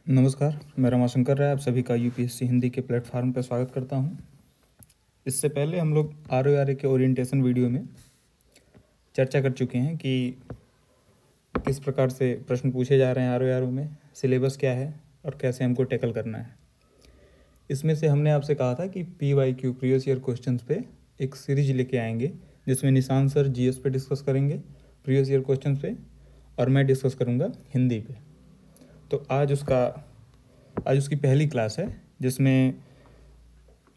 नमस्कार, मैं रमाशंकर राय आप सभी का यूपीएससी हिंदी के प्लेटफॉर्म पर स्वागत करता हूं। इससे पहले हम लोग आर के ओरिएंटेशन वीडियो में चर्चा कर चुके हैं कि किस प्रकार से प्रश्न पूछे जा रहे हैं आर में, सिलेबस क्या है और कैसे हमको टैकल करना है। इसमें से हमने आपसे कहा था कि PYQ प्रीवियस ईयर क्वेश्चंस पे एक सीरीज लेके आएंगे, जिसमें निशान सर GS पे डिस्कस करेंगे प्रीवियस ईयर क्वेश्चन पे, और मैं डिस्कस करूँगा हिंदी पे। तो आज उसकी पहली क्लास है, जिसमें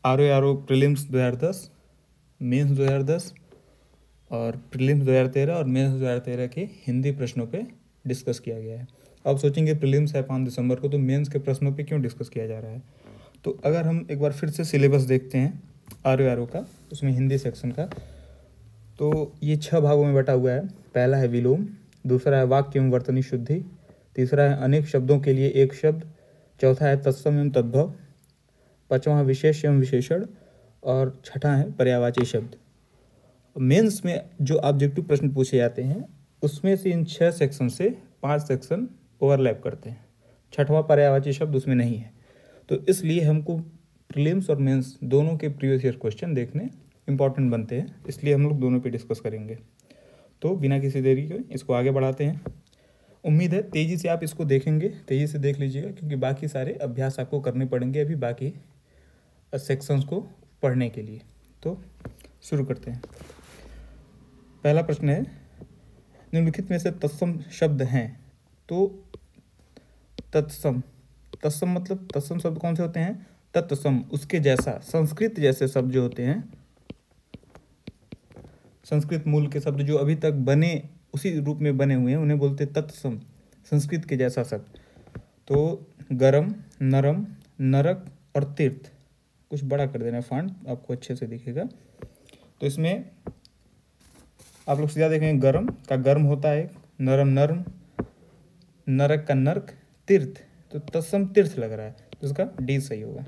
आर प्रीलिम्स 2010, मेंस 2010 और प्रीलिम्स 2013 और मेंस 2013 के हिंदी प्रश्नों पे डिस्कस किया गया है। अब सोचेंगे प्रीलिम्स है 5 दिसंबर को, तो मेंस के प्रश्नों पे क्यों डिस्कस किया जा रहा है। तो अगर हम एक बार फिर से सिलेबस देखते हैं आर का, उसमें हिंदी सेक्शन का, तो ये 6 भागों में बटा हुआ है। पहला है विलोम, दूसरा है वाक्य एवं वर्तनी शुद्धि, तीसरा है अनेक शब्दों के लिए एक शब्द, चौथा है तत्सम एवं तद्भव, पांचवा है विशेष एवं विशेषण, और छठा है पर्यायवाची शब्द। मेंस में जो ऑब्जेक्टिव प्रश्न पूछे जाते हैं, उसमें से इन 6 सेक्शन से 5 सेक्शन ओवरलैप करते हैं। छठवां पर्यायवाची शब्द उसमें नहीं है। तो इसलिए हमको प्रीलिम्स और मेंस दोनों के प्रीवियस ईयर क्वेश्चन देखने इंपॉर्टेंट बनते हैं, इसलिए हम लोग दोनों पे डिस्कस करेंगे। तो बिना किसी देरी के इसको आगे बढ़ाते हैं। उम्मीद है तेज़ी से आप इसको देखेंगे, तेज़ी से देख लीजिएगा, क्योंकि बाकी सारे अभ्यास आपको करने पड़ेंगे अभी बाकी सेक्शंस को पढ़ने के लिए। तो शुरू करते हैं। पहला प्रश्न है, निम्नलिखित में से तत्सम शब्द हैं। तो तत्सम मतलब तत्सम शब्द कौन से होते हैं? तत्सम, उसके जैसा, संस्कृत जैसे शब्द जो होते हैं, संस्कृत मूल के शब्द जो अभी तक बने उसी रूप में बने हुए हैं, उन्हें बोलते तत्सम, संस्कृत के जैसा शब्द। तो गरम, नरम, नरक और तीर्थ, कुछ बड़ा कर देना फॉन्ट, आपको अच्छे से दिखेगा। तो इसमें आप लोग सीधा देखेंगे, गरम का गर्म होता है, नरम नर्म, नरक का नर्क, तीर्थ, तो तत्सम तीर्थ लग रहा है, तो इसका डी सही होगा।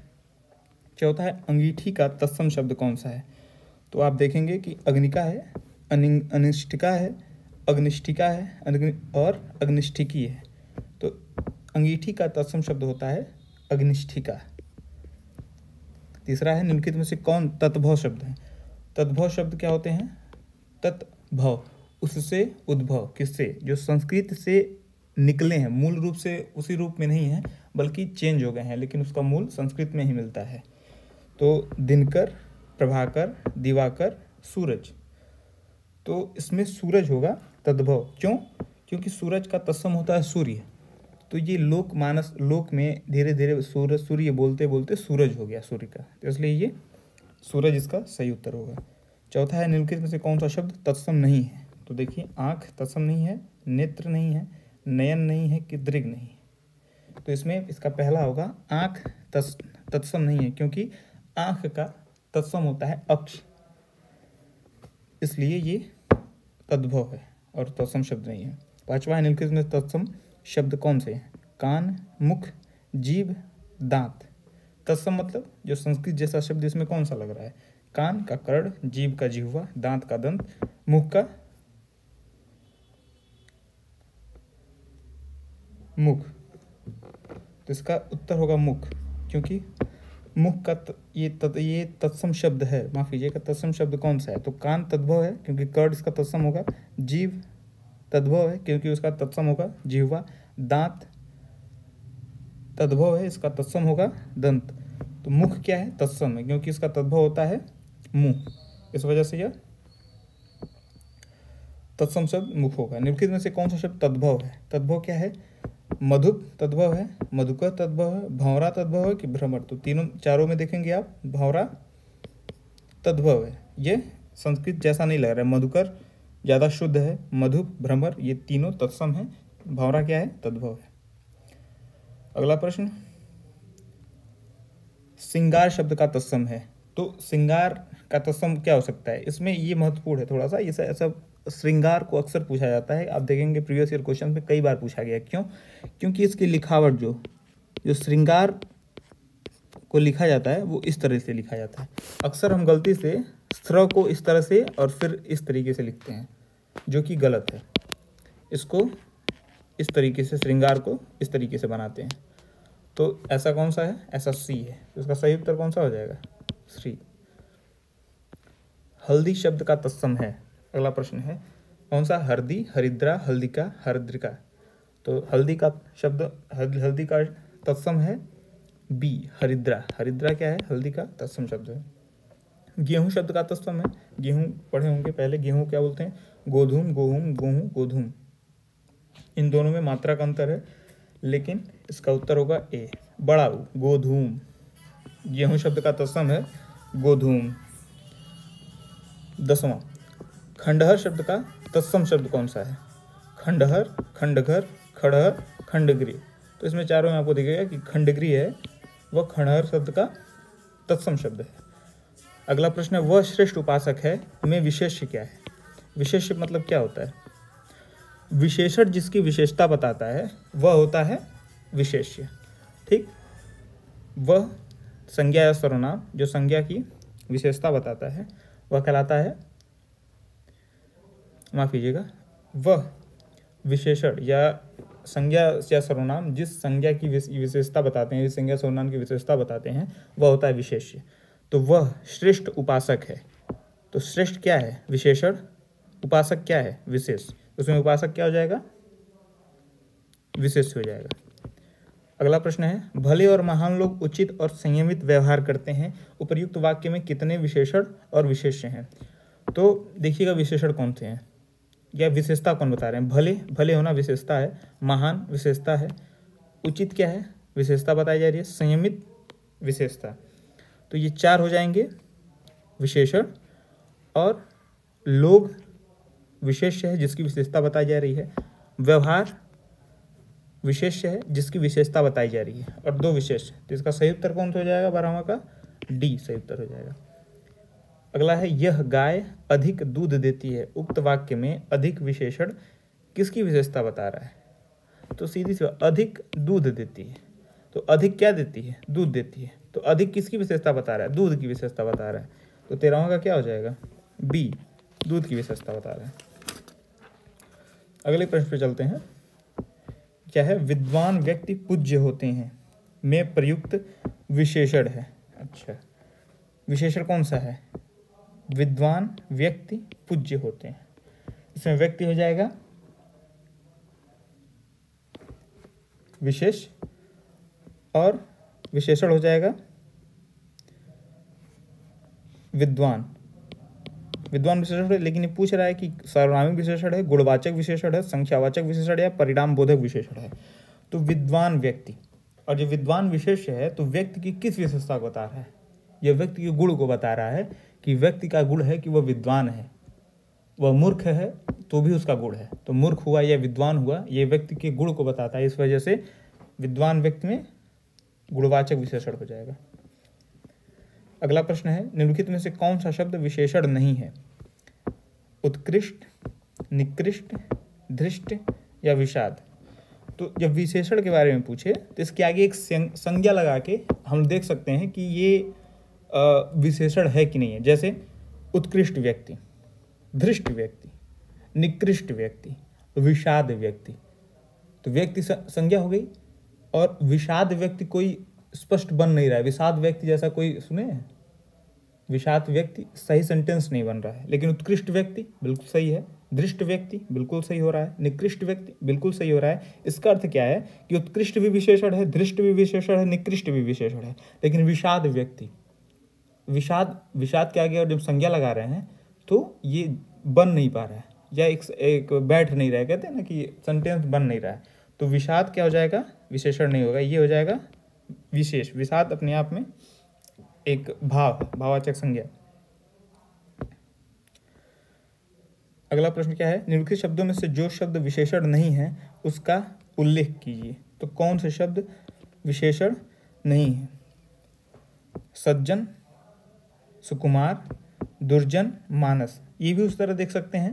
चौथा है अंगीठी का तत्सम शब्द कौन सा है। तो आप देखेंगे कि अग्निका है, अनिष्टिका है, अग्निष्ठिका है और अग्निष्ठिकी है। तो अंगीठी का तत्सम शब्द होता है अग्निष्ठिका। तीसरा है, निम्नलिखित में से कौन तत्भव शब्द है। तत्भव शब्द क्या होते हैं? तत्भव, उससे उद्भव, किससे? जो संस्कृत से निकले हैं, मूल रूप से उसी रूप में नहीं है बल्कि चेंज हो गए हैं, लेकिन उसका मूल संस्कृत में ही मिलता है। तो दिनकर, प्रभाकर, दिवाकर, सूरज। तो इसमें सूरज होगा तद्भव। क्यों? क्योंकि सूरज का तत्सम होता है सूर्य। तो ये लोक में धीरे धीरे सूर्य बोलते बोलते सूरज हो गया सूर्य का, तो इसलिए ये सूरज इसका सही उत्तर होगा। चौथा है, निम्नलिखित में से कौन सा शब्द तत्सम नहीं है। तो देखिए, आँख तत्सम नहीं है, नेत्र नहीं है, नयन नहीं है कि दृग नहीं है। तो इसमें इसका पहला होगा, आँख तत्सम नहीं है, क्योंकि आँख का तत्सम होता है अक्ष, इसलिए ये तद्भव है और तत्सम शब्द नहीं है। पांचवा है, निम्नलिखित में तत्सम शब्द कौन से हैं। कान, मुख, जीभ, दांत। तत्सम मतलब जो संस्कृत जैसा शब्द, इसमें कौन सा लग रहा है? कान का कर्ण, जीभ का जिह्वा, दांत का दंत, मुख का मुख। तो इसका उत्तर होगा मुख, क्योंकि मुख का ये तत्सम शब्द है। माफ कीजिएगा, तत्सम शब्द कौन सा है? तो कान तद्भव है, क्योंकि कर्ण इसका तत्सम होगा। जीभ तद्भव है, क्योंकि उसका तत्सम होगा जिह्वा। दांत तद्भव है, इसका तत्सम होगा दंत। तो मुख क्या है? तत्सम है, क्योंकि इसका तद्भव होता है मुंह, इस वजह से यह तत्सम शब्द मुख होगा। निम्नलिखित में से कौन सा शब्द तद्भव है? तद्भव क्या है? मधुप तद्भव है, मधुकर तद्भव है, भंवरा तद्भव है कि भ्रमर। तो चारों में देखेंगे आप, भंवरा तद्भव है। ये संस्कृत जैसा नहीं लग रहा है, मधुकर ज़्यादा शुद्ध है, मधुप, भ्रमर ये तीनों तत्सम है, भंवरा क्या है? तद्भव है। अगला प्रश्न, श्रृंगार शब्द का तत्सम है। तो श्रृंगार का तत्सम क्या हो सकता है? इसमें ये महत्वपूर्ण है थोड़ा सा, ये ऐसा श्रृंगार को अक्सर पूछा जाता है, आप देखेंगे प्रीवियस ईयर क्वेश्चन में कई बार पूछा गया। क्यों? क्योंकि इसकी लिखावट जो श्रृंगार को लिखा जाता है वो इस तरह से लिखा जाता है। अक्सर हम गलती से स्र को इस तरह से और फिर इस तरीके से लिखते हैं, जो कि गलत है। इसको इस तरीके से, श्रृंगार को इस तरीके से बनाते हैं। तो ऐसा कौन सा है? ऐसा सी है। तो इसका सही उत्तर कौन सा हो जाएगा? सी। हल्दी शब्द का तत्सम है। अगला प्रश्न है कौन सा? हरदी, हरिद्रा, हल्दिका, हरद्रिका। तो हल्दी का शब्द, हल्दी का तत्सम है बी, हरिद्रा। हरिद्रा क्या है? हल्दी का तत्सम शब्द है। गेहूं शब्द का तत्सम है। गेहूं पढ़े होंगे पहले। गेहूं क्या बोलते हैं? गोधूम, गोहूम, गोहूं, गोधूम। इन दोनों में मात्रा का अंतर है, लेकिन इसका उत्तर होगा ए, बड़ा ऊ, गोधूम। गेहूं शब्द का तत्सम है गोधूम। 10वां, खंडहर शब्द का तत्सम शब्द कौन सा है? खंडहर, खंडघर, खड़हर, खंडगृह। तो इसमें चारों में आपको दिखेगा कि खंडगृह है वह खंडहर शब्द का तत्सम शब्द है। अगला प्रश्न है वह श्रेष्ठ उपासक है में विशेष्य क्या है? विशेष्य मतलब क्या होता है? विशेषण जिसकी विशेषता बताता है वह होता है विशेष्य। ठीक, वह संज्ञा या सर्वनाम जो संज्ञा की विशेषता बताता है वह कहलाता है, माफ कीजिएगा, वह विशेषण या संज्ञा या सर्वनाम जिस संज्ञा की विशेषता बताते हैं, जिस संज्ञा सर्वनाम की विशेषता बताते हैं वह होता है विशेष्य। तो वह श्रेष्ठ उपासक है। तो श्रेष्ठ क्या है? विशेषण। उपासक क्या है? विशेष। उसमें उपासक क्या हो जाएगा? विशेष हो जाएगा। अगला प्रश्न है भले और महान लोग उचित और संयमित व्यवहार करते हैं, उपर्युक्त वाक्य में कितने विशेषण और विशेष्य हैं? तो देखिएगा विशेषण कौन से हैं या विशेषता कौन बता रहे हैं। भले, भले होना विशेषता है, महान विशेषता है, उचित क्या है? विशेषता बताई जा रही है, संयमित विशेषता। तो ये 4 हो जाएंगे विशेषण, और लोग विशेष्य है जिसकी विशेषता बताई जा रही है, व्यवहार विशेष्य है जिसकी विशेषता बताई जा रही है, और 2 विशेष्य। तो इसका सही उत्तर कौन सा हो जाएगा? 12वां का डी सही उत्तर हो जाएगा। अगला है यह गाय अधिक दूध देती है, उक्त वाक्य में अधिक विशेषण किसकी विशेषता बता रहा है? तो सीधी सी बात, अधिक दूध देती है। तो अधिक क्या देती है? दूध देती है। तो अधिक किसकी विशेषता बता रहा है? दूध की विशेषता बता रहा है। तो 13वां का क्या हो जाएगा? बी, दूध की विशेषता बता रहा है। अगले प्रश्न पे चलते हैं। क्या है? विद्वान व्यक्ति पूज्य होते हैं में प्रयुक्त विशेषण है। अच्छा, विशेषण कौन सा है? विद्वान व्यक्ति पूज्य होते हैं। इसमें व्यक्ति हो जाएगा विशेष, और विशेषण हो जाएगा विद्वान। विद्वान विशेषण है, लेकिन ये पूछ रहा है कि सर्वनामिक विशेषण है, गुणवाचक विशेषण है, संख्यावाचक विशेषण है, परिणाम बोधक विशेषण है। तो विद्वान व्यक्ति, और जो विद्वान विशेष है तो व्यक्ति की किस विशेषता को बता रहा है? यह व्यक्ति के गुण को बता रहा है कि व्यक्ति का गुण है कि वह विद्वान है। वह मूर्ख है तो भी उसका गुण है, तो मूर्ख हुआ या विद्वान हुआ, यह व्यक्ति के गुण को बताता है। इस वजह से विद्वान व्यक्ति में गुणवाचक विशेषण हो जाएगा। अगला प्रश्न है निम्नलिखित में से कौन सा शब्द विशेषण नहीं है? उत्कृष्ट, निकृष्ट, धृष्ट या विषाद। तो जब विशेषण के बारे में पूछे तो इसके आगे एक संज्ञा लगा के हम देख सकते हैं कि ये विशेषण है कि नहीं है। जैसे उत्कृष्ट व्यक्ति, धृष्ट व्यक्ति, निकृष्ट व्यक्ति, विषाद व्यक्ति। तो व्यक्ति संज्ञा हो गई, और विषाद व्यक्ति कोई स्पष्ट बन नहीं रहा है। विषाद व्यक्ति जैसा कोई सुने? विषाद व्यक्ति सही सेंटेंस नहीं बन रहा है। लेकिन उत्कृष्ट व्यक्ति बिल्कुल सही है, धृष्ट व्यक्ति बिल्कुल सही हो रहा है, निकृष्ट व्यक्ति बिल्कुल सही हो रहा है। इसका अर्थ क्या है कि उत्कृष्ट भी विशेषण है, धृष्ट भी विशेषण है, निकृष्ट भी विशेषण है, लेकिन विषाद व्यक्ति, विषाद के आगे और जब संज्ञा लगा रहे हैं तो ये बन नहीं पा रहा है, या एक बैठ नहीं रहा है, कहते हैं ना कि सेंटेंस बन नहीं रहा है। तो विषाद क्या हो जाएगा? विशेषण नहीं होगा, ये हो जाएगा विशेष। विषाद अपने आप में एक भाववाचक संज्ञा। अगला प्रश्न क्या है? निम्नलिखित शब्दों में से जो शब्द विशेषण नहीं है उसका उल्लेख कीजिए। तो कौन से शब्द विशेषण नहीं है? सज्जन, सुकुमार, दुर्जन, मानस। ये भी उस तरह देख सकते हैं,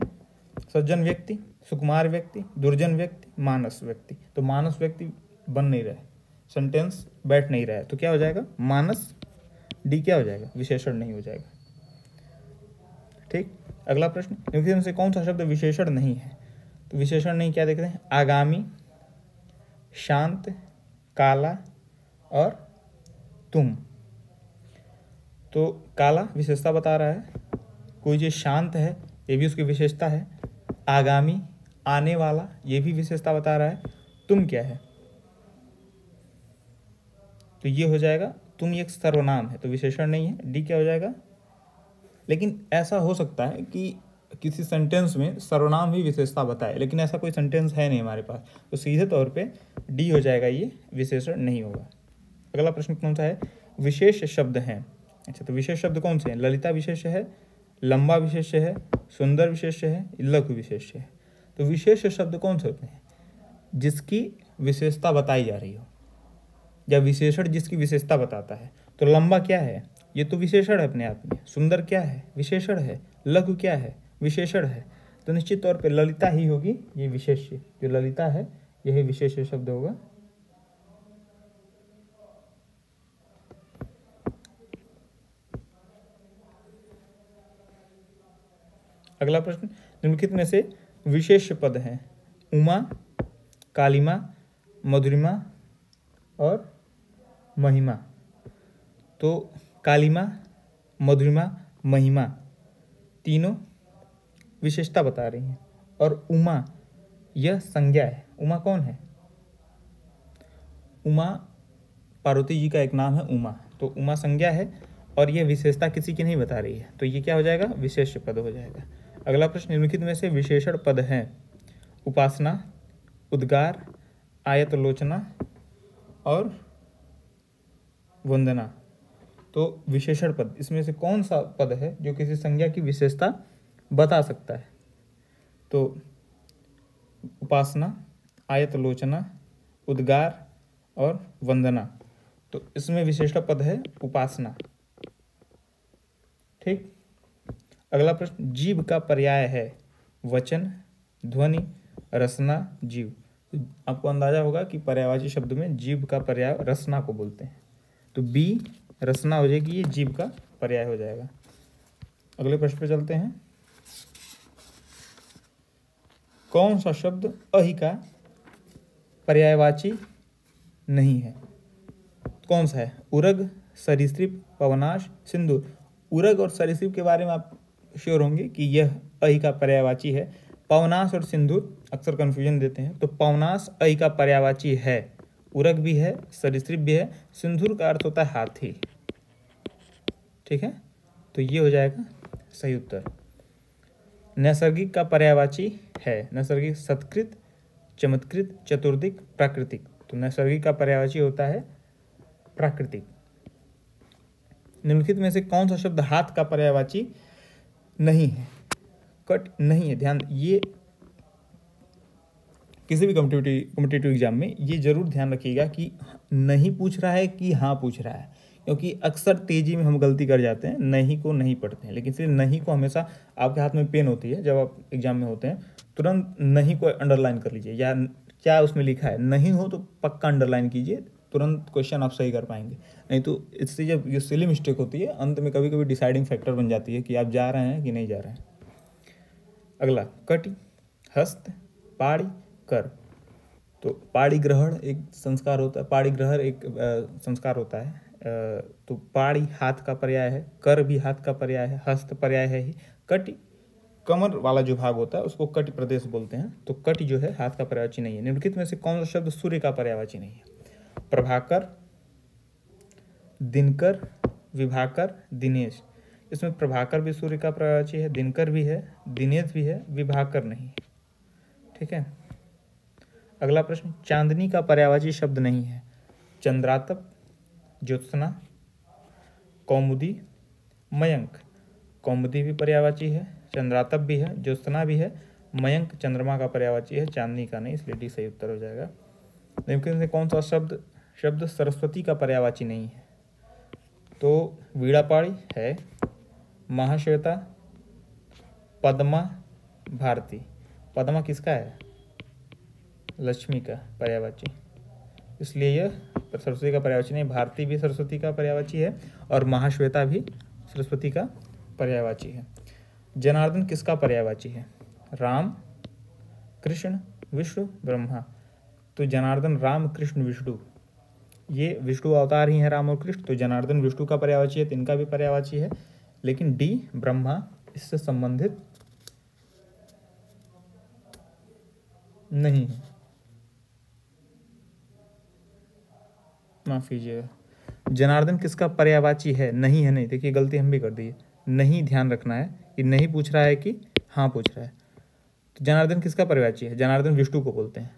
सज्जन व्यक्ति, सुकुमार व्यक्ति, दुर्जन व्यक्ति, मानस व्यक्ति। तो मानस व्यक्ति बन नहीं रहा है, सेंटेंस बैठ नहीं रहा है, तो क्या हो जाएगा? मानस। डी क्या हो जाएगा? विशेषण नहीं हो जाएगा। ठीक। अगला प्रश्न, निम्नलिखित में से कौन सा शब्द विशेषण नहीं है? तो विशेषण नहीं क्या देख रहे हैं? आगामी, शांत, काला, और तुम। तो काला विशेषता बता रहा है, कोई चीज़ शांत है ये भी उसकी विशेषता है, आगामी आने वाला ये भी विशेषता बता रहा है, तुम क्या है तो ये हो जाएगा तुम एक सर्वनाम है तो विशेषण नहीं है, डी क्या हो जाएगा। लेकिन ऐसा हो सकता है कि किसी सेंटेंस में सर्वनाम ही विशेषता बताए, लेकिन ऐसा कोई सेंटेंस है नहीं हमारे पास, तो सीधे तौर पे डी हो जाएगा, ये विशेषण नहीं होगा। अगला प्रश्न कौन सा है, विशेष शब्द हैं। अच्छा, तो विशेष शब्द कौन से हैं, ललिता विशेष है, लंबा विशेष है, सुंदर विशेष है, लघु विशेष है। तो विशेष शब्द कौन से होते हैं, जिसकी विशेषता बताई जा रही हो, या विशेषण जिसकी विशेषता बताता है। तो लंबा क्या है, ये तो विशेषण है अपने आप में, सुंदर क्या है, विशेषण है, लघु क्या है, विशेषण है, तो निश्चित तौर पे ललिता ही होगी ये विशेष्य, जो ललिता है यही विशेष शब्द होगा। अगला प्रश्न, निम्नलिखित में से विशेष पद हैं, उमा, कालिमा, मधुरिमा और महिमा। तो कालिमा, मधुरिमा, महिमा तीनों विशेषता बता रही हैं, और उमा यह संज्ञा है। उमा कौन है, उमा पार्वती जी का एक नाम है उमा, तो उमा संज्ञा है और यह विशेषता किसी की नहीं बता रही है, तो ये क्या हो जाएगा, विशेष पद हो जाएगा। अगला प्रश्न, निम्नलिखित में से विशेषण पद हैं, उपासना, उद्गार, आयतलोचना और वंदना। तो विशेषण पद इसमें से कौन सा पद है जो किसी संज्ञा की विशेषता बता सकता है, तो उपासना, आयतलोचना, उद्गार और वंदना। तो इसमें विशेषण पद है उपासना। ठीक। अगला प्रश्न, जीव का पर्याय है, वचन, ध्वनि, रसना, जीव। तो आपको अंदाजा होगा कि पर्यायवाची शब्द में जीव का पर्याय रसना को बोलते हैं, तो बी रसना हो जाएगी, ये जीव का पर्याय हो जाएगा। अगले प्रश्न पे चलते हैं, कौन सा शब्द अहि का पर्यायवाची नहीं है, कौन सा है, उरग, सरीसृप, पवनाश, सिंधु। उरग और सरीसृप के बारे में आप श्योर होंगे कि यह अहि का पर्यायवाची है। पवनाश और सिंधु अक्सर कंफ्यूजन देते हैं, तो पवनाश अहि का पर्यायवाची है, उरग भी है, सरीसृप भी है, सिंधुर का अर्थ होता है हाथी। ठीक है, तो ये हो जाएगा सही उत्तर। नैसर्गिक का पर्यायवाची है, नैसर्गिक सत्कृत, चमत्कृत, चतुर्दिक, प्राकृतिक। तो नैसर्गिक का पर्यायवाची होता है प्राकृतिक। निम्नलिखित में से कौन सा शब्द हाथ का पर्यायवाची नहीं है, कट नहीं है। ध्यान, ये किसी भी कॉम्पिटिटिव एग्जाम में ये जरूर ध्यान रखिएगा कि नहीं पूछ रहा है कि हाँ पूछ रहा है, क्योंकि अक्सर तेजी में हम गलती कर जाते हैं, नहीं को नहीं पढ़ते हैं। लेकिन फिर नहीं को हमेशा, आपके हाथ में पेन होती है जब आप एग्जाम में होते हैं, तुरंत नहीं को अंडरलाइन कर लीजिए, या क्या उसमें लिखा है नहीं हो तो पक्का अंडरलाइन कीजिए, तुरंत क्वेश्चन आप सही कर पाएंगे। नहीं तो इससे जब ये सिली मिस्टेक होती है, अंत में कभी कभी डिसाइडिंग फैक्टर बन जाती है कि आप जा रहे हैं कि नहीं जा रहे हैं। अगला, कटि, हस्त, पाड़ी, कर। तो पाड़ी ग्रहण एक संस्कार होता है, पाड़ी ग्रहण एक संस्कार होता है। तो पाड़ी हाथ का पर्याय है, कर भी हाथ का पर्याय है, हस्त पर्याय है ही। कटि कमर वाला जो भाग होता है उसको कटि प्रदेश बोलते हैं, तो कटि जो है हाथ का पर्यायवाची नहीं है। निम्नलिखित में से कौन सा शब्द सूर्य का पर्यायवाची नहीं है, प्रभाकर, दिनकर, विभाकर, दिनेश। इसमें प्रभाकर भी सूर्य का पर्यायवाची है, दिनकर भी है, दिनेश भी है, विभाकर नहीं। ठीक है। अगला प्रश्न, चांदनी का पर्यायवाची शब्द नहीं है, चंद्रातप, ज्योत्सना, कौमुदी, मयंक। कौमुदी भी पर्यायवाची है, चंद्रातप भी है, ज्योत्सना भी है, मयंक चंद्रमा का पर्यायवाची है, चांदनी का नहीं, इसलिए डी सही उत्तर हो जाएगा। निम्नलिखित में कौन सा शब्द सरस्वती का पर्यायवाची नहीं है, तो वीणापाणी है, महाश्वेता, पद्मा, भारती। पद्मा किसका है, लक्ष्मी का पर्यायवाची, इसलिए यह सरस्वती का पर्यायवाची नहीं। भारती भी सरस्वती का पर्यायवाची है और महाश्वेता भी सरस्वती का पर्यायवाची है। जनार्दन किसका पर्यायवाची है, राम, कृष्ण, विष्णु, ब्रह्मा। तो जनार्दन राम, कृष्ण, विष्णु ये विष्णु अवतार ही है राम और कृष्ण, तो जनार्दन विष्णु का पर्यायवाची है, तो इनका भी पर्यायवाची है। लेकिन डी ब्रह्मा इससे संबंधित नहीं है, माफ कीजिएगा। जनार्दन किसका पर्यायवाची है? नहीं है, नहीं, देखिए गलती हम भी कर दी है, नहीं ध्यान रखना है कि नहीं पूछ रहा है कि हाँ पूछ रहा है। तो जनार्दन किसका पर्यायवाची है? जनार्दन विष्णु को बोलते हैं,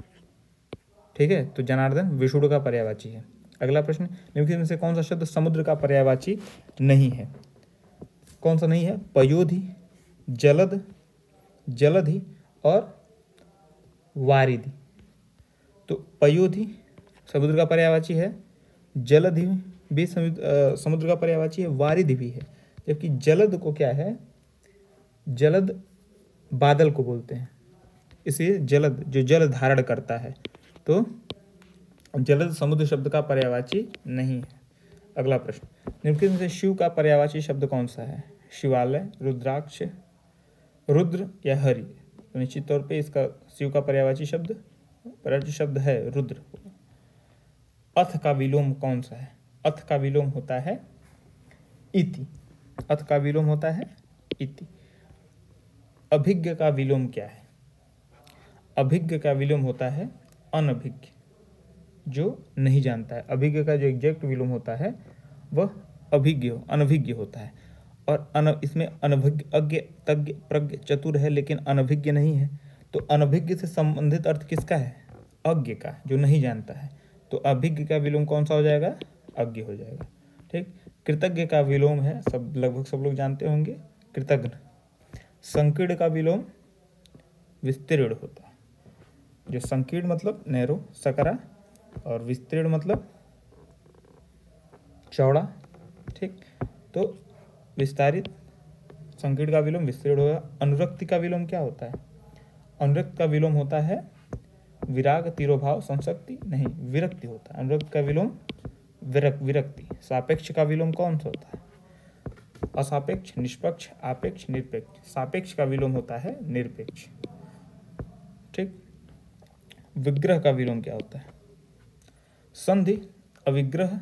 ठीक है, तो जनार्दन विष्णु का पर्यायवाची है। अगला प्रश्न, निम्नलिखित में से कौन सा शब्द समुद्र का पर्यायवाची नहीं है? कौन सा नहीं है? पयोधि, जलद, जलधि और वारिधि। तो पयोधि समुद्र का पर्यायवाची है, जलधि भी समुद्र का पर्यायवाची है, वारिधि भी है। जबकि जलद को क्या है? जलद बादल को बोलते हैं, इसलिए जलद जो जल धारण करता है, तो जलद समुद्र शब्द का पर्यायवाची नहीं है। अगला प्रश्न, निम्नलिखित में से शिव का पर्यायवाची शब्द कौन सा है? शिवालय, रुद्राक्ष, रुद्र या हरि? तो निश्चित तौर पे इसका शिव का पर्यायवाची शब्द है रुद्र। अथ का विलोम कौन सा है? अथ का विलोम होता है इति। अथ का विलोम होता है इति। अभिज्ञ का विलोम क्या है? अभिज्ञ का विलोम होता है अनभिज्ञ, जो नहीं जानता है। अभिज्ञ का जो एग्जैक्ट विलोम होता है वह अनभिज्ञ होता है। और इसमें अनभिज्ञ, अज्ञ, तज्ञ, प्रज्ञ, चतुर है, लेकिन अनभिज्ञ नहीं है। तो अनभिज्ञ से संबंधित अर्थ किसका है? अज्ञ का, जो नहीं जानता है। तो अभिज्ञ का विलोम कौन सा हो जाएगा? अज्ञ हो जाएगा, ठीक। कृतज्ञ का विलोम है, लगभग सब लोग जानते होंगे, कृतज्ञ। संकीर्ण का विलोम विस्तीर्ण होता है। जो संकीर्ण मतलब नैरो, सकरा, और विस्तीर्ण मतलब चौड़ा, ठीक। तो विस्तारित, संकीर्ण का विलोम विस्तीर्ण होगा। अनुरक्ति का विलोम क्या होता है? अनुरक्त का विलोम होता है विराग, तिरोभाव, संसक्ति नहीं, विरक्ति होता है। अनुरक्त का विलोम विरक्ति। सापेक्ष का विलोम कौन सा होता है? असापेक्ष, निष्पक्ष, आपेक्ष, निरपेक्ष। सापेक्ष का विलोम होता है निरपेक्ष, ठीक। विग्रह का विलोम क्या होता है? संधि, अविग्रह,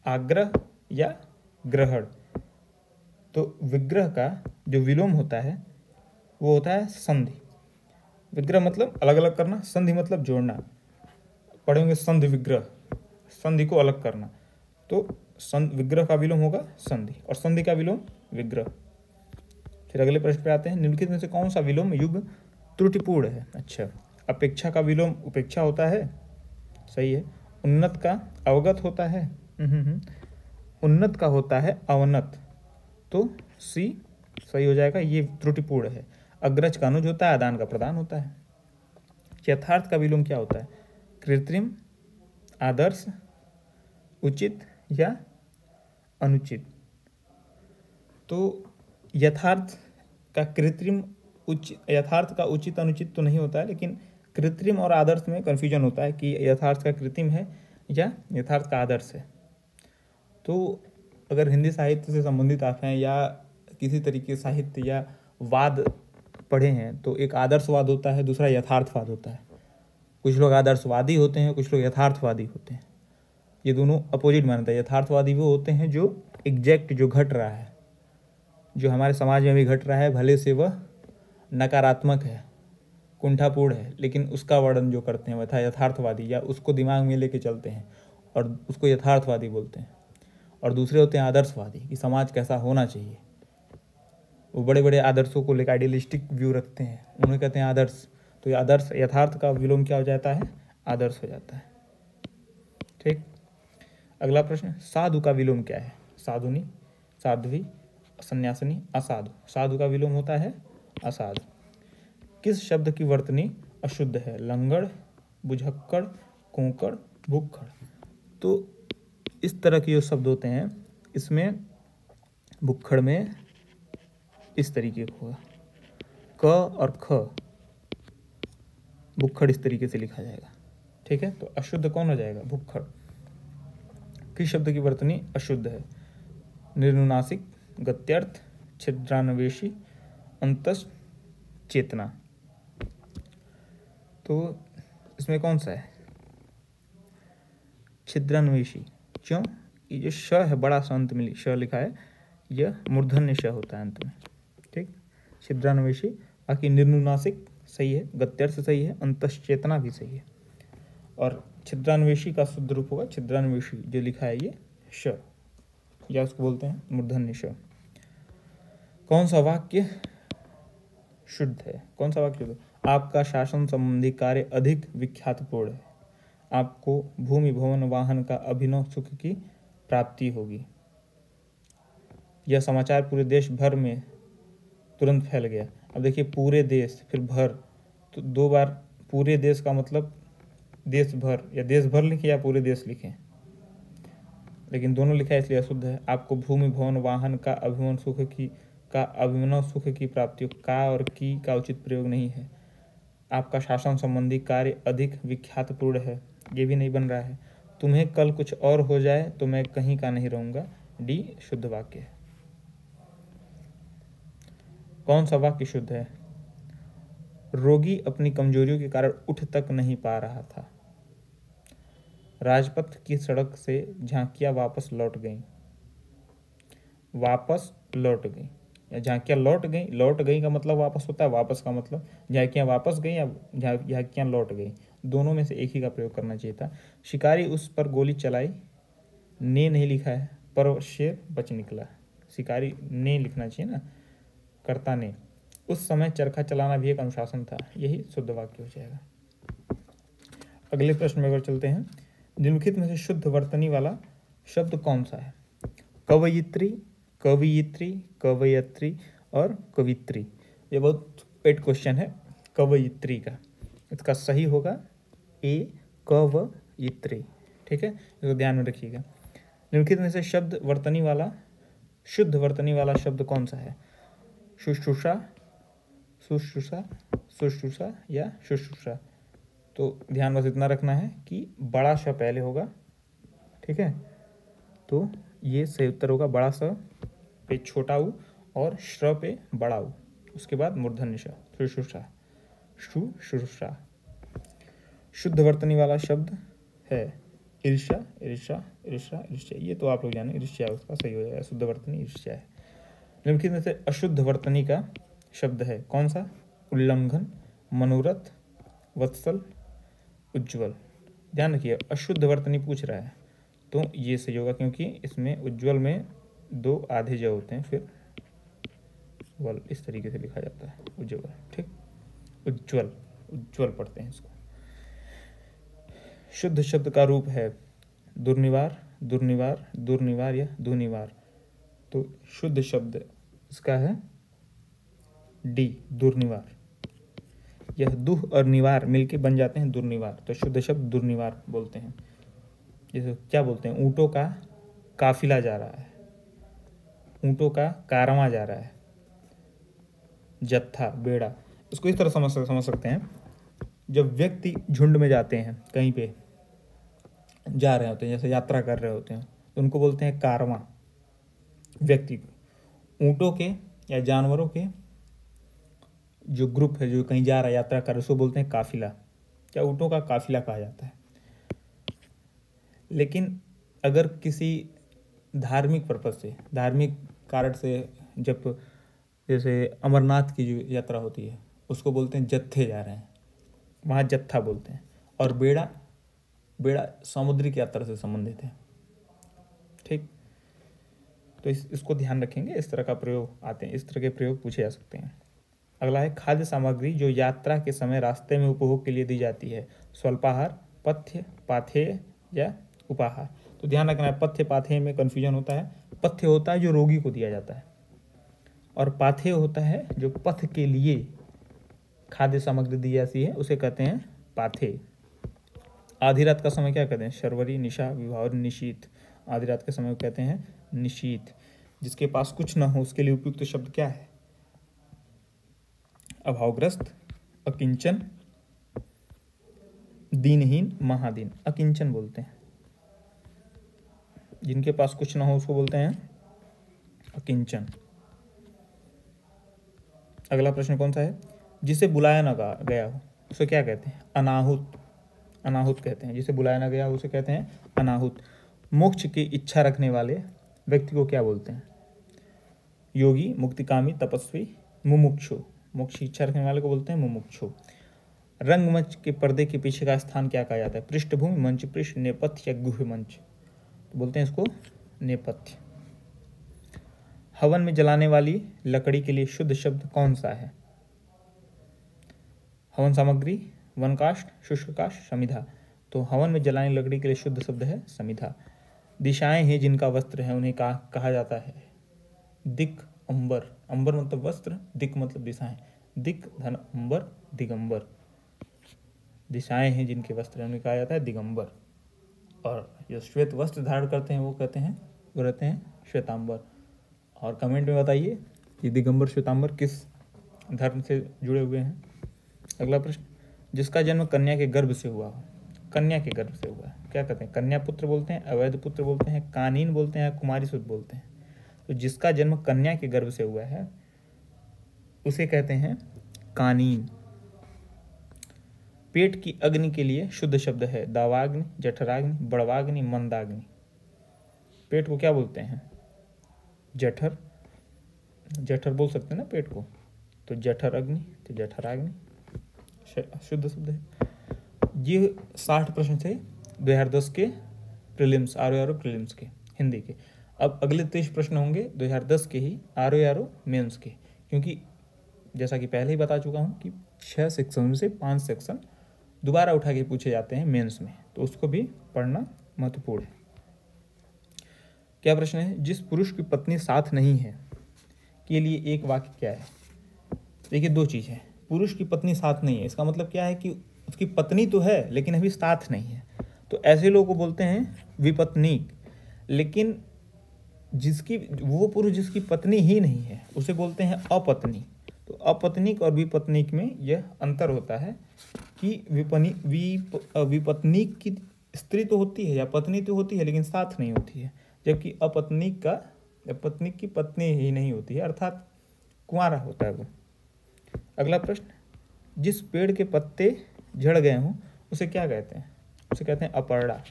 आग्रह या ग्रहण। तो विग्रह का जो विलोम होता है वो होता है संधि। विग्रह मतलब अलग अलग करना, संधि मतलब जोड़ना। पढ़ेंगे संधि विग्रह, संधि को अलग करना। तो विग्रह का विलोम होगा संधि, और संधि का विलोम विग्रह। फिर अगले प्रश्न पे आते हैं, निम्नलिखित में से कौन सा विलोम युग त्रुटिपूर्ण है? अच्छा, अपेक्षा का विलोम उपेक्षा होता है, सही है। उन्नत का अवगत होता है, उन्नत का होता है अवनत, तो सी सही हो जाएगा, ये त्रुटिपूर्ण है। अग्रज का अनुज होता है, आदान का प्रदान होता है। यथार्थ का विलोम क्या होता है? कृत्रिम, आदर्श, उचित या अनुचित। तो यथार्थ का कृत्रिम, यथार्थ का उचित अनुचित तो नहीं होता है, लेकिन कृत्रिम और आदर्श में कन्फ्यूजन होता है कि यथार्थ का कृत्रिम है या यथार्थ का आदर्श है। तो अगर हिंदी साहित्य से संबंधित आप हैं या किसी तरीके साहित्य या वाद पढ़े हैं, तो एक आदर्शवाद होता है, दूसरा यथार्थवाद होता है। कुछ लोग आदर्शवादी होते हैं, कुछ लोग यथार्थवादी होते हैं। ये दोनों अपोजिट मानता है। यथार्थवादी वो होते हैं जो एग्जैक्ट, जो घट रहा है, जो हमारे समाज में भी घट रहा है, भले से वह नकारात्मक है, कुंठापूर्ण है, लेकिन उसका वर्णन जो करते हैं वह यथार्थवादी, या उसको दिमाग में लेके चलते हैं और उसको यथार्थवादी बोलते हैं। और दूसरे होते हैं आदर्शवादी, कि समाज कैसा होना चाहिए। वो बड़े बड़े आदर्शों को लेकर आइडियलिस्टिक व्यू रखते हैं, उन्हें कहते हैं आदर्श। तो ये आदर्श, यथार्थ का विलोम क्या हो जाता है? आदर्श हो जाता है, ठीक। अगला प्रश्न, साधु का विलोम क्या है? साधुनी, साध्वी, सन्यासिनी, असाधु। साधु का विलोम होता है असाधु। किस शब्द की वर्तनी अशुद्ध है? लंगड़, बुझक्कड़, कोंकड़, भुक्खड़। तो इस तरह के जो शब्द होते हैं, इसमें भुक्खड़ में इस तरीके का होगा, क और ख, भुक्खड़ इस तरीके से लिखा जाएगा, ठीक है। तो अशुद्ध कौन हो जाएगा? भुक्खड़। किस शब्द की वर्तनी अशुद्ध है? निर्नुनासिक, गत्यर्थ, छिद्रान्वेषी, अंतस, चेतना। तो इसमें कौन सा है? छिद्रान्वेषी। क्यों? ये जो श है बड़ा सा अंत में श लिखा है, यह मूर्धन्य श होता है अंत में। ठीक, छिद्रान्वेषी। बाकी निर्नुनासिक सही है, गत्यर्थ सही है, अंतश्चेतना भी सही है। और छिद्रान्वेषी का शुद्ध रूप होगा छिद्रान्वेषी, जो लिखा है ये श, या उसको बोलते हैं मूर्धन्य श। कौन सा वाक्य शुद्ध है? कौन सा वाक्य शुद्ध है? आपका शासन संबंधी कार्य अधिक विख्यातपूर्ण है। आपको भूमि भवन वाहन का अभिनव सुख की प्राप्ति होगी। यह समाचार पूरे देश भर में तुरंत फैल गया। अब देखिए, पूरे देश फिर भर, तो दो बार पूरे देश का मतलब देश भर, या देश भर लिखें या पूरे देश लिखें, लेकिन दोनों लिखा है इसलिए अशुद्ध है। आपको भूमि भवन वाहन का अभिनव सुख की प्राप्ति, का और की का उचित प्रयोग नहीं है। आपका शासन संबंधी कार्य अधिक विख्यातपूर्ण है, ये भी नहीं बन रहा है। तुम्हें कल कुछ और हो जाए तो मैं कहीं का नहीं रहूंगा, डी शुद्ध वाक्य है। कौन सा वाक्य शुद्ध है? रोगी अपनी कमजोरियों के कारण उठ तक नहीं पा रहा था। राजपथ की सड़क से झांकियां वापस लौट गईं। वापस लौट गई या झांकियां लौट गई। लौट गई का मतलब वापस होता है, वापस का मतलब झांकियां वापस गई या झांकियां लौट गई, दोनों में से एक ही का प्रयोग करना चाहिए था। शिकारी उस पर गोली चलाई, ने नहीं लिखा है, पर शेर बच निकला। शिकारी ने लिखना चाहिए ना, कर्ता ने। उस समय चरखा चलाना भी एक अनुशासन था, यही शुद्ध वाक्य हो जाएगा। अगले प्रश्न में अगर चलते हैं, निम्नलिखित में से शुद्ध वर्तनी वाला शब्द कौन सा है? कवयित्री, कवयित्री, कवयत्री और कवित्री। ये बहुत पेट क्वेश्चन है कवयित्री का। इसका सही होगा ए, कवयित्री। ठीक है, इसको ध्यान में रखिएगा। निम्नलिखित में से शब्द वर्तनी वाला शुद्ध वर्तनी वाला शब्द कौन सा है? शुश्रूषा, शुश्रूषा, शुश्रूषा या शुश्रूषा। तो ध्यान बस इतना रखना है कि बड़ा श पहले होगा। ठीक है, तो ये सही उत्तर होगा बड़ा स पे छोटा ऊ और श्र पे बड़ा ऊ, उसके बाद मूर्धन्य श, शुश्रूषा, शुश्रूषा। शुद्ध वर्तनी वाला शब्द है ईर्ष्या, ईर्ष्या, ईर्ष्या, ईर्ष्या। ये तो आप लोग जाने, ईर्ष्या उसका सही हो जाएगा, शुद्ध वर्तनी ईर्ष्या है। निम्नलिखित में से अशुद्ध वर्तनी का शब्द है कौन सा? उल्लंघन, मनोरथ, वत्सल, उज्ज्वल। ध्यान रखिए, अशुद्ध वर्तनी पूछ रहा है तो ये सही होगा, क्योंकि इसमें उज्ज्वल में दो आधे ज होते हैं, फिर वल इस तरीके से लिखा जाता है उज्ज्वल। ठीक, उज्ज्वल, उज्ज्वल पढ़ते हैं इसको। शुद्ध शब्द का रूप है दुर्निवार, दुर्निवार, दुर्निवार या दुनिवार। तो शुद्ध शब्द इसका है डी, दुर्निवार। यह दुह और निवार मिलके बन जाते हैं दुर्निवार, तो शुद्ध शब्द दुर्निवार बोलते हैं। जैसे क्या बोलते हैं, ऊँटों का काफिला जा रहा है, ऊँटों का कारवां जा रहा है, जत्था, बेड़ा। इसको इस तरह समझ सकते हैं, जब व्यक्ति झुंड में जाते हैं, कहीं पे जा रहे होते हैं, जैसे यात्रा कर रहे होते हैं, तो उनको बोलते हैं कारवां। व्यक्ति को, ऊँटों के या जानवरों के जो ग्रुप है जो कहीं जा रहा है, यात्रा कर रहा है, उसको बोलते हैं काफिला, क्या ऊँटों का काफिला कहा जाता है। लेकिन अगर किसी धार्मिक पर्पज से, धार्मिक कारण से, जब जैसे अमरनाथ की जो यात्रा होती है उसको बोलते हैं जत्थे जा रहे हैं, वहाँ जत्था बोलते हैं। और बेड़ा, बेड़ा समुद्रिक यात्रा से संबंधित है। ठीक, तो इसको ध्यान रखेंगे, इस तरह का प्रयोग आते हैं, इस तरह के प्रयोग पूछे जा सकते हैं। अगला है खाद्य सामग्री जो यात्रा के समय रास्ते में उपभोग के लिए दी जाती है। स्वल्पाहार, पथ्य, पाथेय या उपाहार। तो ध्यान रखना है, पथ्य पाथेय में कन्फ्यूजन होता है। पथ्य होता है जो रोगी को दिया जाता है, और पाथेय होता है जो पथ के लिए खाद्य सामग्री दी जाती है, उसे कहते हैं पाथेय। आधी रात का समय क्या कहते हैं? शर्वरी, निशा, विभावर, निशीत। आधी रात के समय को कहते हैं निशीत। जिसके पास कुछ ना हो उसके लिए उपयुक्त शब्द क्या है? अभावग्रस्त, अकिंचन, दीनहीन, महादीन। अकिंचन बोलते हैं, जिनके पास कुछ ना हो उसको बोलते हैं अकिंचन। अगला प्रश्न कौन सा है? जिसे बुलाया ना गया हो उसे क्या कहते हैं? अनाहुत, अनाहुत कहते हैं। जिसे बुलाया ना गया उसे कहते हैं अनाहुत। मोक्ष की इच्छा रखने वाले व्यक्ति को क्या बोलते हैं? योगी, मुक्तिकामी, तपस्वी, मुमुक्षु। मोक्ष की इच्छा रखने वाले को बोलते हैं मुमुक्षु। रंगमंच के पर्दे के पीछे का स्थान क्या कहा जाता है? पृष्ठभूमि, मंच पृष्ठ, नेपथ्य या गुह्य मंच? तो बोलते हैं इसको नेपथ्य। हवन में जलाने वाली लकड़ी के लिए शुद्ध शब्द कौन सा है? हवन सामग्री, वनकाष्ठ, शुष्क काष्ठ, समिधा। तो हवन में जलाने लकड़ी के लिए शुद्ध शब्द है समिधा। दिशाएं हैं जिनका वस्त्र है उन्हें कहा जाता है दिक, अंबर। अंबर मतलब वस्त्र, दिक मतलब दिशाएं। दिक धन अंबर, दिगंबर। दिशाएं हैं जिनके वस्त्र है उन्हें कहा जाता है दिगंबर। और जो श्वेत वस्त्र धारण करते हैं वो कहते हैं, वो रहते हैं श्वेतांबर। और कमेंट में बताइए कि दिगंबर श्वेतांबर किस धर्म से जुड़े हुए हैं। अगला प्रश्न, जिसका जन्म कन्या के गर्भ से हुआ हो। कन्या के गर्भ से हुआ है क्या कहते हैं? कन्या पुत्र बोलते हैं, अवैध पुत्र बोलते हैं, कानीन बोलते हैं, कुमारी सुत बोलते हैं। तो जिसका जन्म कन्या के गर्भ से हुआ है उसे कहते हैं कानीन। पेट की अग्नि के लिए शुद्ध शब्द है दावाग्नि, जठराग्नि, बड़वाग्नि, मंदाग्नि। पेट को क्या बोलते हैं? जठर। जठर बोल सकते हैं ना पेट को, तो जठर अग्नि, तो जठराग्नि शुद्ध शब्द है। ये 60 प्रश्न थे 2010 के प्रीलिम्स, आरओ प्रीलिम्स के हिंदी के। अब अगले 23 प्रश्न होंगे 2010 के ही आरओ मेंस के, क्योंकि जैसा कि पहले ही बता चुका हूँ कि 6 सेक्शन में से 5 सेक्शन दोबारा उठा के पूछे जाते हैं मेंस में, तो उसको भी पढ़ना महत्वपूर्ण है। क्या प्रश्न है? जिस पुरुष की पत्नी साथ नहीं है के लिए एक वाक्य क्या है? देखिए, दो चीज़ है। पुरुष की पत्नी साथ नहीं है, इसका मतलब क्या है कि उसकी पत्नी तो है लेकिन अभी साथ नहीं है, तो ऐसे लोगों को बोलते हैं विपत्नीक। लेकिन वो पुरुष जिसकी पत्नी ही नहीं है उसे बोलते हैं अपत्नी। तो अपत्नीक और विपत्नीक में यह अंतर होता है कि विपत्नीक की स्त्री तो होती है या पत्नी तो होती है लेकिन साथ नहीं होती है, जबकि अपत्नीक की पत्नी ही नहीं होती है, अर्थात कुंवारा होता है वो। अगला प्रश्न, जिस पेड़ के पत्ते झड़ गए हों उसे क्या कहते हैं? उसे कहते हैं अपर्णा।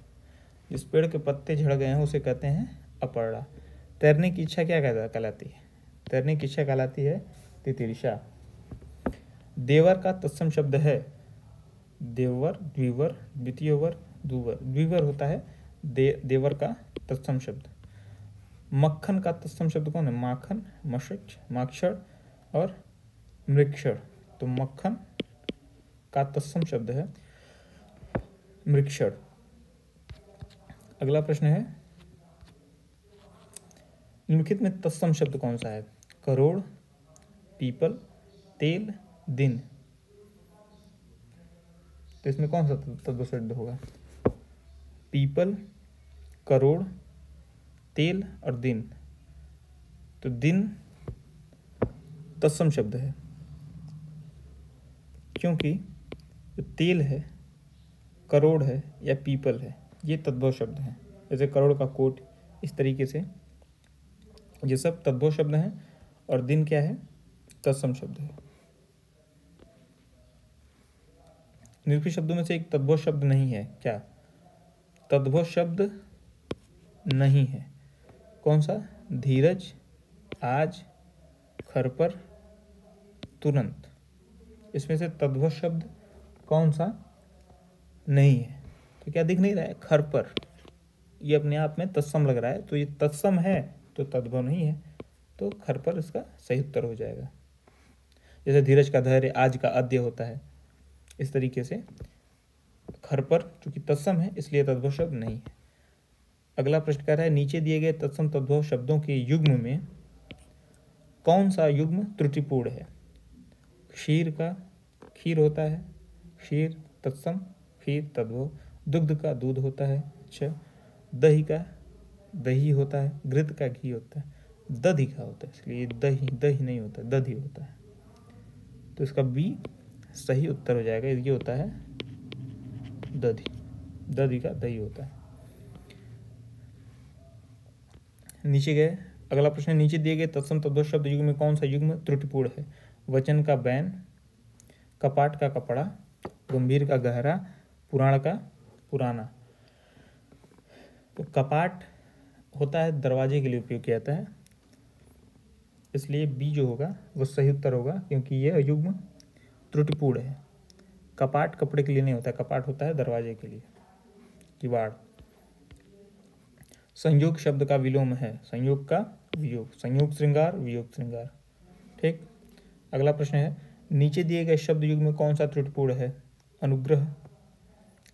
जिस पेड़ के पत्ते झड़ गए हैं उसे कहते हैं अपर्णा। तैरने की इच्छा क्या कहलाती है? तैरने की इच्छा कहलाती है तितिर्षा। देवर का तत्सम शब्द है देववर, द्विवर, द्वितीय वर, दुवर। द्विवर होता है देवर का तत्सम शब्द। मक्खन का तत्सम शब्द कौन है? माखन, मशच, माक्षर और मृक्षर। तो मक्खन का तत्सम शब्द है मृक्षर। अगला प्रश्न है, निम्नलिखित में तत्सम शब्द कौन सा है? करोड़, पीपल, तेल, दिन। तो इसमें कौन सा तत्व शब्द होगा? पीपल, करोड़, तेल और दिन। तो दिन तत्सम शब्द है क्योंकि जो तेल है, करोड़ है या पीपल है, ये तद्भव शब्द हैं। जैसे करोड़ का कोट, इस तरीके से ये सब तद्भव शब्द हैं। और दिन क्या है? तत्सम शब्द है। निरूपित शब्दों में से एक तद्भव शब्द नहीं है क्या? तद्भव शब्द नहीं है। कौन सा? धीरज, आज, खरपर, तुरंत। इसमें से तद्भव शब्द कौन सा नहीं है? तो क्या दिख नहीं रहा है? खरपर। ये अपने आप में तत्सम लग रहा है, तो ये तत्सम है तो तद्भव नहीं है, तो खरपर इसका सही उत्तर हो जाएगा। जैसे धीरज का धैर्य, आज का अद्य होता है, इस तरीके से खरपर चूंकि तत्सम है इसलिए तद्भव शब्द नहीं है। अगला प्रश्न कह रहा है, नीचे दिए गए तत्सम तद्भव शब्दों के युग्म में कौन सा युग्म त्रुटिपूर्ण है? क्षीर का खीर होता है, क्षीर तत्सम, खीर तद्भव। दुग्ध का दूध होता है, अच्छा। दही का दही होता है, घृत का घी होता है, दधी का होता है, इसलिए दही नहीं होता, दधी होता है। तो इसका बी सही उत्तर हो जाएगा। ये होता है दधी का दही होता है। नीचे गए, अगला प्रश्न, नीचे दिए गए तत्सम तद्भव शब्द युग्म में कौन सा युग्म त्रुटिपूर्ण है? वचन का बैन, कपाट का कपड़ा, गंभीर का गहरा, पुराण का पुराना। तो कपाट होता है दरवाजे के लिए उपयोग किया जाता है, इसलिए बी जो होगा वो सही उत्तर होगा, क्योंकि यह युग्म त्रुटिपूर्ण है। कपाट कपड़े के लिए नहीं होता, कपाट होता है दरवाजे के लिए, किवाड़। संयोग शब्द का विलोम है, संयोग का वियोग, संयोग श्रृंगार, वियोग श्रृंगार। ठीक। अगला प्रश्न है, नीचे दिए गए शब्द युग में कौन सा त्रुटिपूर्ण है? अनुग्रह,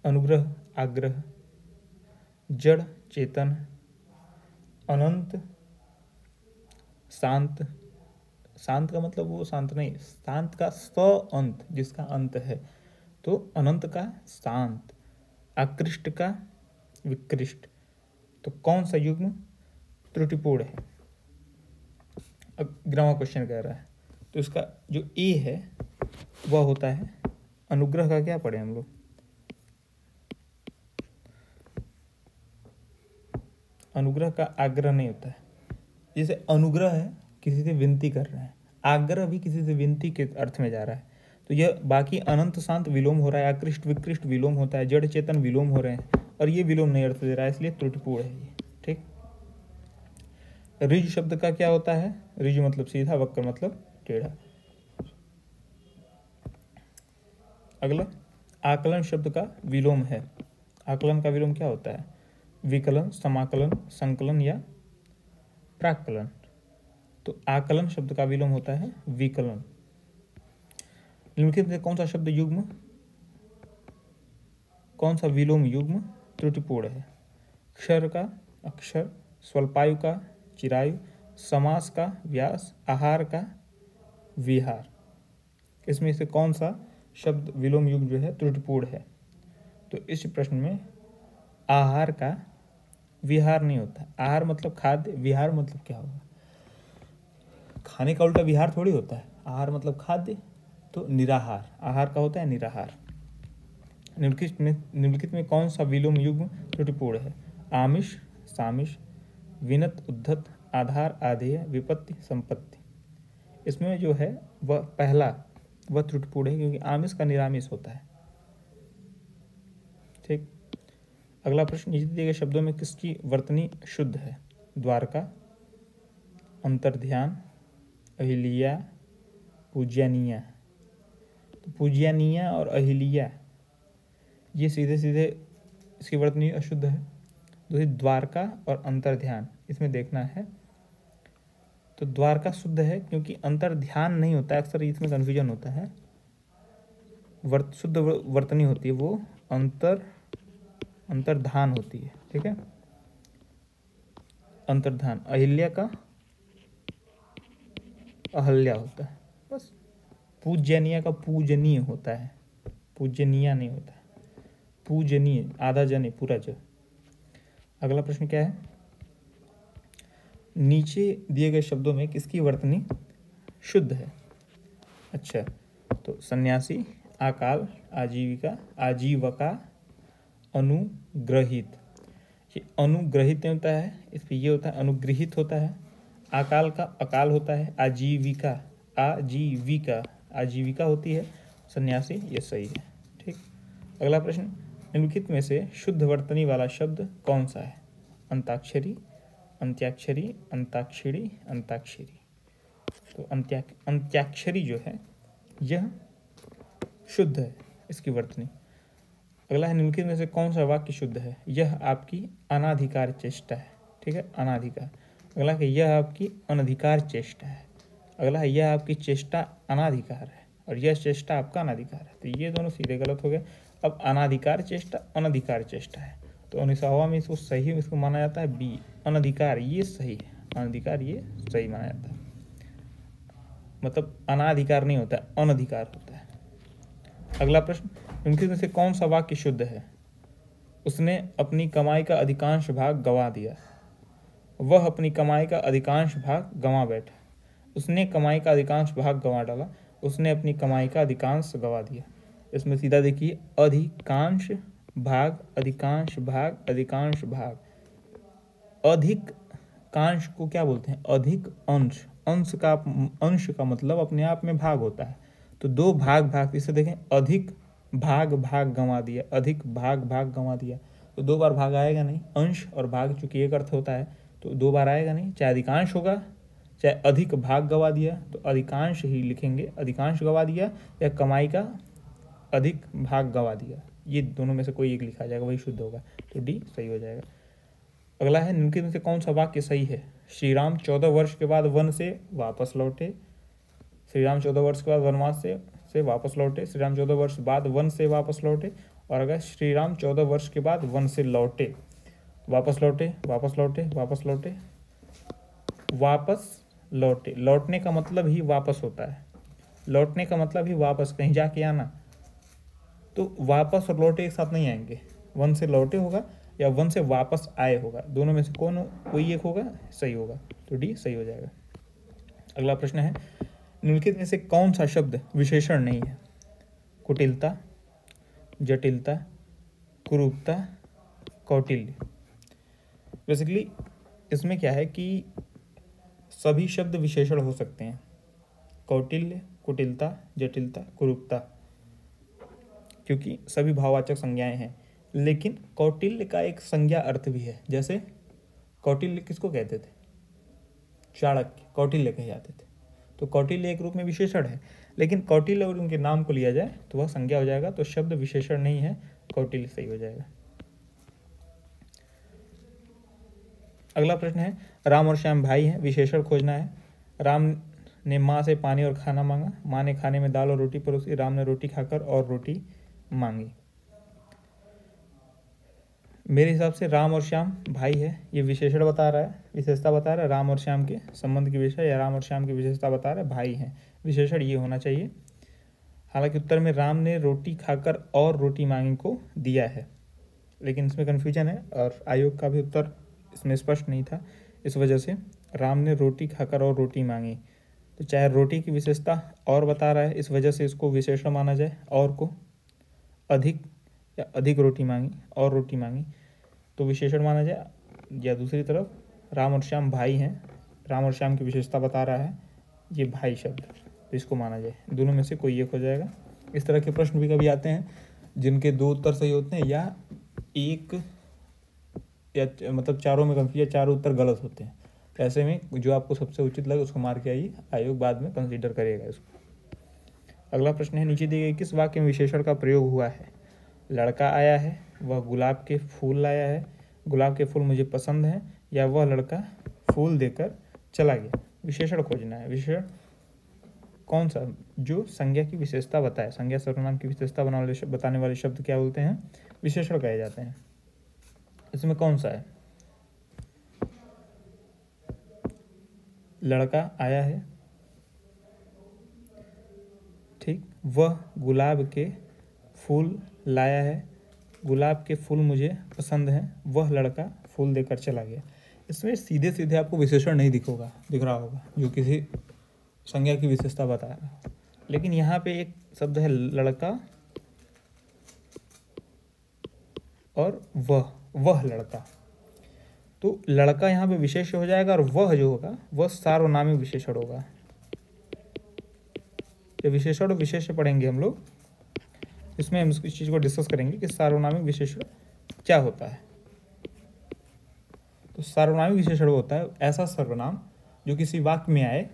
अनुग्रह, आग्रह, जड़ चेतन, अनंत, शांत। शांत का मतलब वो शांत नहीं, शांत का स अंत, जिसका अंत है, तो अनंत का शांत, आकृष्ट का विकृष्ट। तो कौन सा युग्म त्रुटिपूर्ण है? अब ग्रामर क्वेश्चन कह रहा है, तो इसका जो ए है वह होता है अनुग्रह का। क्या पढ़े हम लोग? अनुग्रह का आग्रह नहीं होता है। जैसे अनुग्रह है किसी से विनती कर रहे हैं, आग्रह भी किसी से विनती के अर्थ में जा रहा है। तो यह बाकी अनंत शांत विलोम हो रहा है, आकृष्ट विकृष्ट विलोम होता है, जड़ चेतन विलोम हो रहे हैं, और ये विलोम नहीं अर्थ दे रहा है, इसलिए त्रुटिपूर्ण है ये। ठीक। ऋज शब्द का क्या होता है? ऋज मतलब सीधा, वक्र मतलब टेढ़ा। अगला, आकलन शब्द का विलोम है। आकलन का विलोम क्या होता है? विकलन, समाकलन, संकलन या प्राक्कलन। तो आकलन शब्द का विलोम होता है विकलन। निम्नलिखित में कौन सा शब्द युग्म, कौन सा विलोम युग्म त्रुटिपूर्ण है? क्षर का अक्षर, स्वल्पायु का चिरायु, समास का व्यास, आहार का विहार। इसमें से कौन सा शब्द विलोम युग्म जो है त्रुटिपूर्ण है? तो इस प्रश्न में आहार का विहार नहीं होता। आहार मतलब खाद्य, विहार मतलब क्या होगा? खाने का उल्टा विहार थोड़ी होता है। आहार मतलब खाद्य, तो निराहार, आहार का होता है निराहार। निम्नलिखित में कौन सा विलोम युग्म त्रुटिपूर्ण है? आमिष, सामिष, विनत, उद्धत, आधार, आधेय, विपत्ति, संपत्ति। इसमें जो है वह पहला वह त्रुटिपूर्ण है, क्योंकि आमिष का निरामिष होता है। ठीक। अगला प्रश्न, नीचे दिए गए शब्दों में किसकी वर्तनी शुद्ध है? द्वारका, अंतर्ध्यान, अहिल्या, पूज्यनीया। तो पूज्यनीया और अहिल्या ये सीधे सीधे इसकी वर्तनी अशुद्ध है। दूसरी द्वारका और अंतर्ध्यान, इसमें देखना है। तो द्वारका शुद्ध है, क्योंकि अंतर्ध्यान नहीं होता है, अक्सर इसमें कन्फ्यूजन होता है। शुद्ध वर्तनी होती है वो अंतर्धान होती है। ठीक है, अंतर्धान। अहिल्या का अहल्या होता है, बस। पूजनीय का पूजनीय होता है, पूजनीय नहीं होता है, पूजनीय, आधा जने पूरा ज। अगला प्रश्न क्या है? नीचे दिए गए शब्दों में किसकी वर्तनी शुद्ध है? अच्छा, तो सन्यासी, अकाल, आजीविका, आजीवका, अनुग्रहित। ये अनुग्रहित नहीं होता है, इस पर ये होता है अनुग्रहित होता है। अकाल का अकाल होता है, आजीविका, आजीविका, आजीविका होती है। सन्यासी, ये सही है। ठीक। अगला प्रश्न, निम्नलिखित में से शुद्ध वर्तनी वाला शब्द कौन सा है? अंताक्षरी, अंत्याक्षरी, अंताक्षरी, अंताक्षरी। तो अंत्याक्षरी जो है यह शुद्ध है, इसकी वर्तनी। अगला है, निम्नलिखित में से कौन सा वाक्य शुद्ध है? यह आपकी अनाधिकार चेष्टा है। ठीक है, अनाधिकार। अगला है, यह आपकी अनधिकार चेष्टा है। अगला है, यह आपकी चेष्टा अनाधिकार है, और यह चेष्टा आपका अनाधिकार है। तो ये दोनों सीधे गलत हो गए। अब अनाधिकार चेष्टा अनधिकार चेष्टा है, तो 19वां में इसको सही इसको माना जाता है बी, अनधिकार, ये सही है। अनधिकार ये सही माना जाता है, मतलब अनाधिकार नहीं होता है, अनधिकार होता है। अगला प्रश्न, इनके में से कौन सा वाक्य शुद्ध है? उसने अपनी कमाई का अधिकांश भाग गंवा दिया। वह अपनी कमाई का अधिकांश भाग गंवा बैठा। उसने कमाई का अधिकांश भाग गंवा डाला। उसने अपनी कमाई का अधिकांश गंवा दिया। इसमें सीधा देखिए, अधिकांश भाग, अधिकांश भाग, अधिकांश भाग। अधिक कांश को क्या बोलते हैं? अधिक अंश। अंश का मतलब अपने आप में भाग होता है, तो दो भाग भाग। इसे देखें, अधिक भाग भाग गंवा दिया, अधिक भाग भाग गंवा दिया, तो 2 बार भाग आएगा नहीं। अंश और भाग चूंकि एक अर्थ होता है तो 2 बार आएगा नहीं। चाहे अधिकांश होगा चाहे अधिक भाग गंवा दिया तो अधिकांश ही लिखेंगे, अधिकांश गंवा दिया या कमाई का अधिक भाग गंवा दिया, ये दोनों में से कोई एक लिखा जाएगा, वही शुद्ध होगा, तो डी सही हो जाएगा। अगला है, निम्नलिखित में से कौन सा वाक्य सही है? श्री राम 14 वर्ष के बाद वन से वापस लौटे। श्री राम 14 वर्ष के बाद वनवास से वापस लौटे। श्री राम 14 वर्ष बाद वन से वापस लौटे। और अगर श्री राम 14 वर्ष के बाद वन से लौटे, वापस लौटे, वापस लौटे, वापस लौटे, वापस लौटे। लौटने का मतलब ही वापस होता है, लौटने का मतलब ही वापस, कहीं जाके आना। तो वापस और लौटे एक साथ नहीं आएंगे, वन से लौटे होगा या वन से वापस आए होगा, दोनों में से कोई एक होगा, सही होगा, तो डी सही हो जाएगा। अगला प्रश्न है, निम्नलिखित में से कौन सा शब्द विशेषण नहीं है? कुटिलता, जटिलता, कुरूपता, कौटिल्य। बेसिकली इसमें क्या है कि सभी शब्द विशेषण हो सकते हैं, कौटिल्य, कुटिलता, जटिलता, कुरूपता, क्योंकि सभी भाववाचक संज्ञाएं हैं। लेकिन कौटिल्य का एक संज्ञा अर्थ भी है, जैसे कौटिल्य किसको कहते थे? चाणक्य कौटिल्य कहे जाते थे, तो कौटिल्य एक रूप में विशेषण है, लेकिन कौटिल्य और उनके नाम को लिया जाए तो वह संज्ञा हो जाएगा, तो शब्द विशेषण नहीं है, कौटिल्य सही हो जाएगा। अगला प्रश्न है, राम और श्याम भाई हैं, विशेषण खोजना है। राम ने माँ से पानी और खाना मांगा, माँ ने खाने में दाल और रोटी परोसी, राम ने रोटी खाकर और रोटी मांगी। मेरे हिसाब से राम और श्याम भाई है, ये विशेषण बता रहा है, विशेषता बता रहा है, राम और श्याम के संबंध की विषय या राम और श्याम की विशेषता बता रहा है, भाई हैं, विशेषण ये होना चाहिए। हालांकि उत्तर में राम ने रोटी खाकर और रोटी मांगी को दिया है, लेकिन इसमें कन्फ्यूजन है और आयोग का भी उत्तर इसमें स्पष्ट नहीं था, इस वजह से राम ने रोटी खाकर और रोटी मांगी, तो चाहे रोटी की विशेषता और बता रहा है, इस वजह से इसको विशेषण माना जाए, और को अधिक या अधिक रोटी मांगी और रोटी मांगी तो विशेषण माना जाए, या दूसरी तरफ राम और श्याम भाई हैं, राम और श्याम की विशेषता बता रहा है, ये भाई शब्द, तो इसको माना जाए, दोनों में से कोई एक हो जाएगा। इस तरह के प्रश्न भी कभी आते हैं जिनके 2 उत्तर सही होते हैं या एक या मतलब चारों में कंफ्यूज, या चारों उत्तर गलत होते हैं, ऐसे में जो आपको सबसे उचित लगे उसको मार के आइए, आयोग बाद में कंसीडर करेगा इसको। अगला प्रश्न है, नीचे दिए गए किस वाक्य में विशेषण का प्रयोग हुआ है? लड़का आया है, वह गुलाब के फूल लाया है, गुलाब के फूल मुझे पसंद हैं, या वह लड़का फूल देकर चला गया। विशेषण खोजना है, विशेषण कौन सा जो संज्ञा की विशेषता बताए, संज्ञा सर्वनाम की विशेषता बताने वाले शब्द क्या बोलते हैं? विशेषण कहे जाते हैं। इसमें कौन सा है? लड़का आया है, ठीक, वह गुलाब के फूल लाया है, गुलाब के फूल मुझे पसंद हैं, वह लड़का फूल देकर चला गया। इसमें सीधे सीधे आपको विशेषण नहीं दिख रहा होगा जो किसी संज्ञा की विशेषता बता रहा है, लेकिन यहाँ पे एक शब्द है लड़का और वह लड़का, तो लड़का यहाँ पे विशेष हो जाएगा और वह जो होगा वह सार्वनामिक विशेषण होगा। ये विशेषण और विशेष्य पढ़ेंगे हम लोग, इसमें हम इस चीज़ को डिस्कस करेंगे कि सार्वनामिक विशेषण क्या होता है। तो सार्वनामिक विशेषण होता है ऐसा सर्वनाम जो किसी वाक्य में आए,